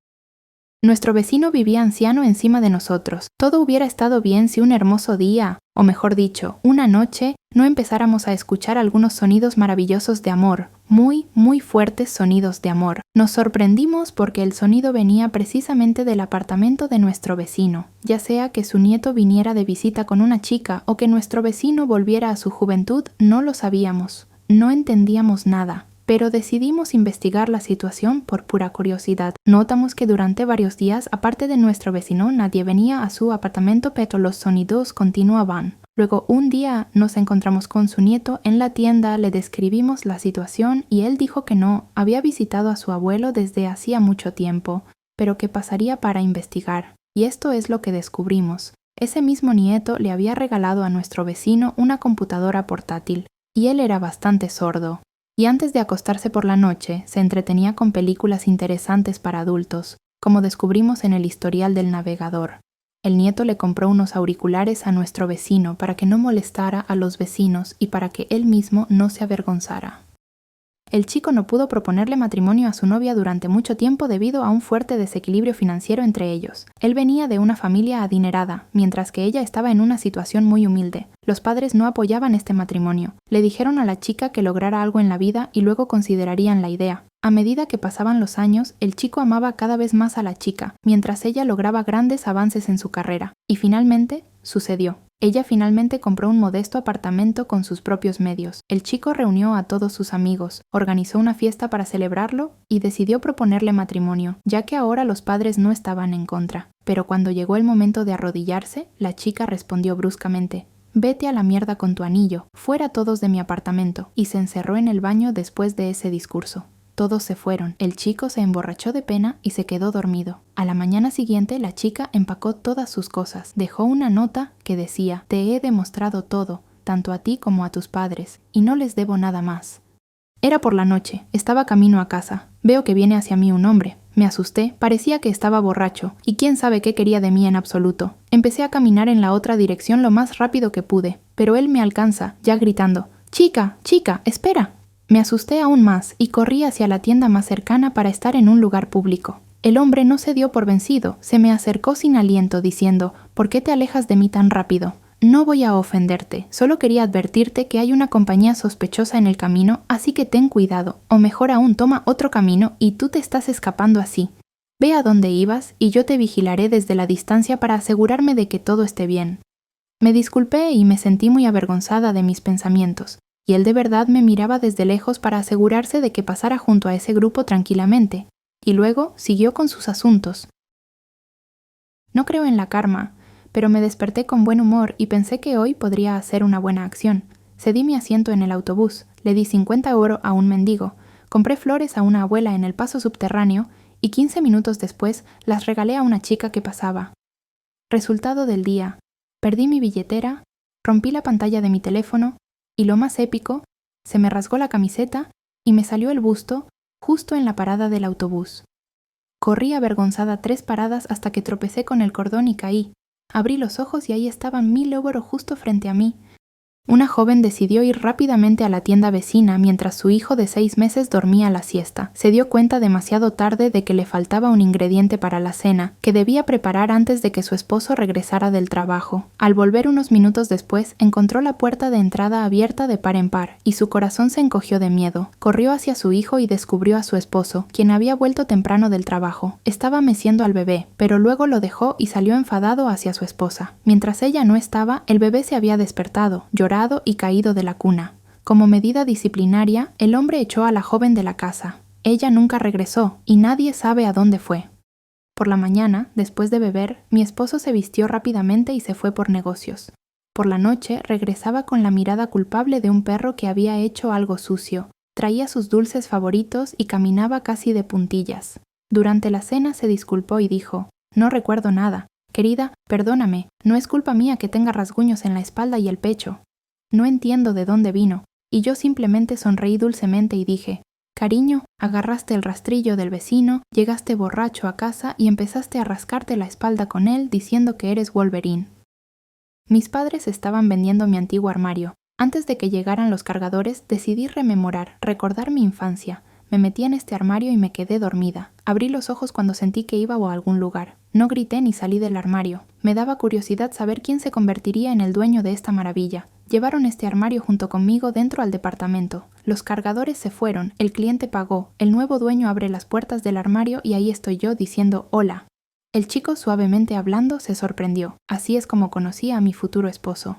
Nuestro vecino vivía anciano encima de nosotros. Todo hubiera estado bien si un hermoso día, o mejor dicho, una noche, no empezáramos a escuchar algunos sonidos maravillosos de amor, muy, muy fuertes sonidos de amor. Nos sorprendimos porque el sonido venía precisamente del apartamento de nuestro vecino, ya sea que su nieto viniera de visita con una chica o que nuestro vecino volviera a su juventud, no lo sabíamos. No entendíamos nada. Pero decidimos investigar la situación por pura curiosidad. Notamos que durante varios días, aparte de nuestro vecino, nadie venía a su apartamento, pero los sonidos continuaban. Luego un día nos encontramos con su nieto en la tienda, le describimos la situación y él dijo que no, había visitado a su abuelo desde hacía mucho tiempo, pero que pasaría para investigar. Y esto es lo que descubrimos. Ese mismo nieto le había regalado a nuestro vecino una computadora portátil, y él era bastante sordo. Y antes de acostarse por la noche, se entretenía con películas interesantes para adultos, como descubrimos en el historial del navegador. El nieto le compró unos auriculares a nuestro vecino para que no molestara a los vecinos y para que él mismo no se avergonzara. El chico no pudo proponerle matrimonio a su novia durante mucho tiempo debido a un fuerte desequilibrio financiero entre ellos. Él venía de una familia adinerada, mientras que ella estaba en una situación muy humilde. Los padres no apoyaban este matrimonio. Le dijeron a la chica que lograra algo en la vida y luego considerarían la idea. A medida que pasaban los años, el chico amaba cada vez más a la chica, mientras ella lograba grandes avances en su carrera. Y finalmente, sucedió. Ella finalmente compró un modesto apartamento con sus propios medios. El chico reunió a todos sus amigos, organizó una fiesta para celebrarlo y decidió proponerle matrimonio, ya que ahora los padres no estaban en contra. Pero cuando llegó el momento de arrodillarse, la chica respondió bruscamente: «Vete a la mierda con tu anillo, fuera todos de mi apartamento», y se encerró en el baño después de ese discurso. Todos se fueron, el chico se emborrachó de pena y se quedó dormido. A la mañana siguiente la chica empacó todas sus cosas, dejó una nota que decía: «Te he demostrado todo, tanto a ti como a tus padres, y no les debo nada más». Era por la noche, estaba camino a casa. Veo que viene hacia mí un hombre. Me asusté, parecía que estaba borracho, y quién sabe qué quería de mí en absoluto. Empecé a caminar en la otra dirección lo más rápido que pude, pero él me alcanza, ya gritando: «Chica, chica, espera». Me asusté aún más y corrí hacia la tienda más cercana para estar en un lugar público. El hombre no se dio por vencido, se me acercó sin aliento diciendo: «¿Por qué te alejas de mí tan rápido? No voy a ofenderte, solo quería advertirte que hay una compañía sospechosa en el camino, así que ten cuidado, o mejor aún toma otro camino y tú te estás escapando así. Ve a dónde ibas y yo te vigilaré desde la distancia para asegurarme de que todo esté bien». Me disculpé y me sentí muy avergonzada de mis pensamientos. Y él de verdad me miraba desde lejos para asegurarse de que pasara junto a ese grupo tranquilamente, y luego siguió con sus asuntos. No creo en la karma, pero me desperté con buen humor y pensé que hoy podría hacer una buena acción. Cedí mi asiento en el autobús, le di 50 euros a un mendigo, compré flores a una abuela en el paso subterráneo y 15 minutos después las regalé a una chica que pasaba. Resultado del día: perdí mi billetera, rompí la pantalla de mi teléfono, y lo más épico, se me rasgó la camiseta y me salió el busto justo en la parada del autobús. Corrí avergonzada 3 paradas hasta que tropecé con el cordón y caí. Abrí los ojos y ahí estaban 1000 euros justo frente a mí. Una joven decidió ir rápidamente a la tienda vecina mientras su hijo de 6 meses dormía la siesta. Se dio cuenta demasiado tarde de que le faltaba un ingrediente para la cena, que debía preparar antes de que su esposo regresara del trabajo. Al volver unos minutos después, encontró la puerta de entrada abierta de par en par, y su corazón se encogió de miedo. Corrió hacia su hijo y descubrió a su esposo, quien había vuelto temprano del trabajo. Estaba meciendo al bebé, pero luego lo dejó y salió enfadado hacia su esposa. Mientras ella no estaba, el bebé se había despertado, llorado y caído de la cuna. Como medida disciplinaria, el hombre echó a la joven de la casa. Ella nunca regresó y nadie sabe a dónde fue. Por la mañana, después de beber, mi esposo se vistió rápidamente y se fue por negocios. Por la noche regresaba con la mirada culpable de un perro que había hecho algo sucio. Traía sus dulces favoritos y caminaba casi de puntillas. Durante la cena se disculpó y dijo: «No recuerdo nada. Querida, perdóname, no es culpa mía que tenga rasguños en la espalda y el pecho. No entiendo de dónde vino», y yo simplemente sonreí dulcemente y dije: «Cariño, agarraste el rastrillo del vecino, llegaste borracho a casa y empezaste a rascarte la espalda con él diciendo que eres Wolverine». Mis padres estaban vendiendo mi antiguo armario. Antes de que llegaran los cargadores, decidí recordar mi infancia. Me metí en este armario y me quedé dormida. Abrí los ojos cuando sentí que iba a algún lugar. No grité ni salí del armario. Me daba curiosidad saber quién se convertiría en el dueño de esta maravilla. Llevaron este armario junto conmigo dentro al departamento. Los cargadores se fueron, el cliente pagó, el nuevo dueño abre las puertas del armario y ahí estoy yo diciendo hola. El chico, suavemente hablando, se sorprendió. Así es como conocí a mi futuro esposo.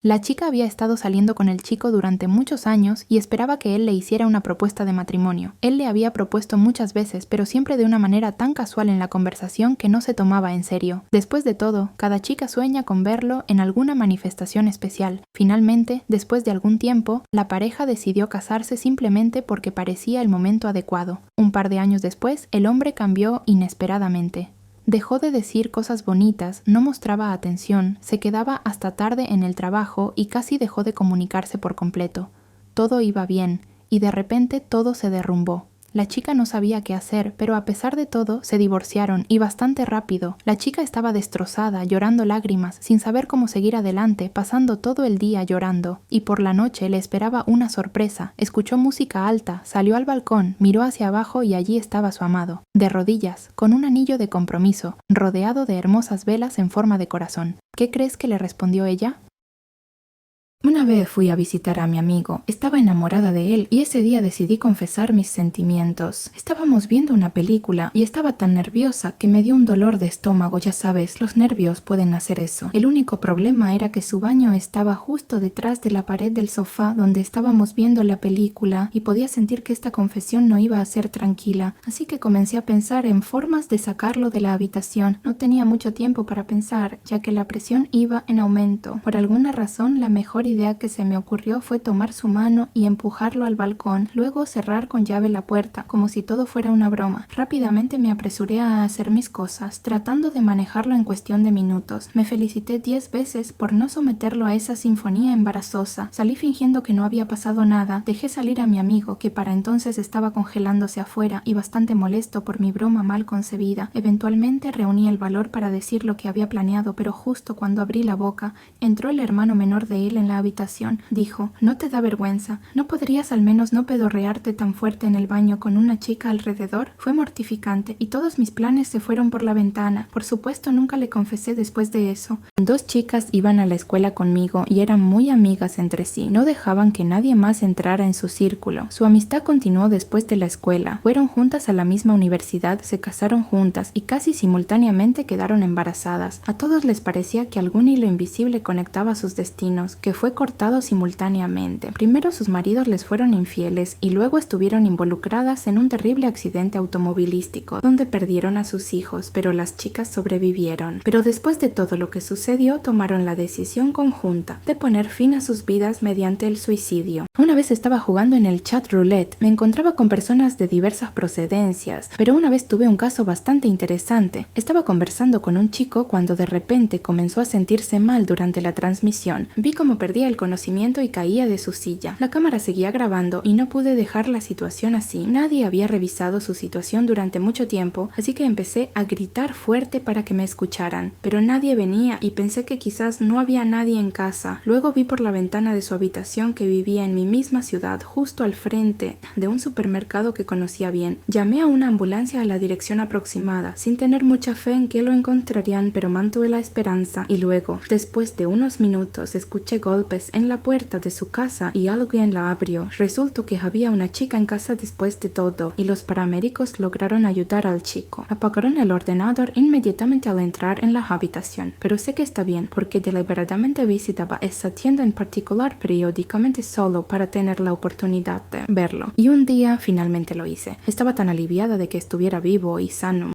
La chica había estado saliendo con el chico durante muchos años y esperaba que él le hiciera una propuesta de matrimonio. Él le había propuesto muchas veces, pero siempre de una manera tan casual en la conversación que no se tomaba en serio. Después de todo, cada chica sueña con verlo en alguna manifestación especial. Finalmente, después de algún tiempo, la pareja decidió casarse simplemente porque parecía el momento adecuado. Un par de años después, el hombre cambió inesperadamente. Dejó de decir cosas bonitas, no mostraba atención, se quedaba hasta tarde en el trabajo y casi dejó de comunicarse por completo. Todo iba bien, y de repente todo se derrumbó. La chica no sabía qué hacer, pero a pesar de todo, se divorciaron, y bastante rápido. La chica estaba destrozada, llorando lágrimas, sin saber cómo seguir adelante, pasando todo el día llorando. Y por la noche le esperaba una sorpresa. Escuchó música alta, salió al balcón, miró hacia abajo y allí estaba su amado, de rodillas, con un anillo de compromiso, rodeado de hermosas velas en forma de corazón. ¿Qué crees que le respondió ella? Una vez fui a visitar a mi amigo, estaba enamorada de él y ese día decidí confesar mis sentimientos. Estábamos viendo una película y estaba tan nerviosa que me dio un dolor de estómago, ya sabes, los nervios pueden hacer eso. El único problema era que su baño estaba justo detrás de la pared del sofá donde estábamos viendo la película y podía sentir que esta confesión no iba a ser tranquila, así que comencé a pensar en formas de sacarlo de la habitación. No tenía mucho tiempo para pensar, ya que la presión iba en aumento. Por alguna razón, la mejor idea que se me ocurrió fue tomar su mano y empujarlo al balcón, luego cerrar con llave la puerta, como si todo fuera una broma. Rápidamente me apresuré a hacer mis cosas, tratando de manejarlo en cuestión de minutos. Me felicité 10 veces por no someterlo a esa sinfonía embarazosa. Salí fingiendo que no había pasado nada. Dejé salir a mi amigo, que para entonces estaba congelándose afuera y bastante molesto por mi broma mal concebida. Eventualmente reuní el valor para decir lo que había planeado, pero justo cuando abrí la boca, entró el hermano menor de él en la habitación. Dijo: ¿No te da vergüenza? ¿No podrías al menos no pedorrearte tan fuerte en el baño con una chica alrededor? Fue mortificante y todos mis planes se fueron por la ventana. Por supuesto, nunca le confesé después de eso. 2 chicas iban a la escuela conmigo y eran muy amigas entre sí. No dejaban que nadie más entrara en su círculo. Su amistad continuó después de la escuela. Fueron juntas a la misma universidad, se casaron juntas y casi simultáneamente quedaron embarazadas. A todos les parecía que algún hilo invisible conectaba sus destinos, que fue cortado simultáneamente. Primero sus maridos les fueron infieles y luego estuvieron involucradas en un terrible accidente automovilístico donde perdieron a sus hijos, pero las chicas sobrevivieron. Pero después de todo lo que sucedió, tomaron la decisión conjunta de poner fin a sus vidas mediante el suicidio. Una vez estaba jugando en el chat roulette, me encontraba con personas de diversas procedencias, pero una vez tuve un caso bastante interesante. Estaba conversando con un chico cuando de repente comenzó a sentirse mal durante la transmisión. Vi cómo perdía el conocimiento y caía de su silla. La cámara seguía grabando y no pude dejar la situación así. Nadie había revisado su situación durante mucho tiempo, así que empecé a gritar fuerte para que me escucharan, pero nadie venía y pensé que quizás no había nadie en casa. Luego vi por la ventana de su habitación que vivía en mi misma ciudad, justo al frente de un supermercado que conocía bien. Llamé a una ambulancia a la dirección aproximada, sin tener mucha fe en que lo encontrarían, pero mantuve la esperanza y luego, después de unos minutos, escuché golpes en la puerta de su casa y alguien la abrió. Resultó que había una chica en casa después de todo y los paramédicos lograron ayudar al chico. Apagaron el ordenador inmediatamente al entrar en la habitación, pero sé que está bien porque deliberadamente visitaba esa tienda en particular periódicamente solo para tener la oportunidad de verlo. Y un día finalmente lo hice. Estaba tan aliviada de que estuviera vivo y sano.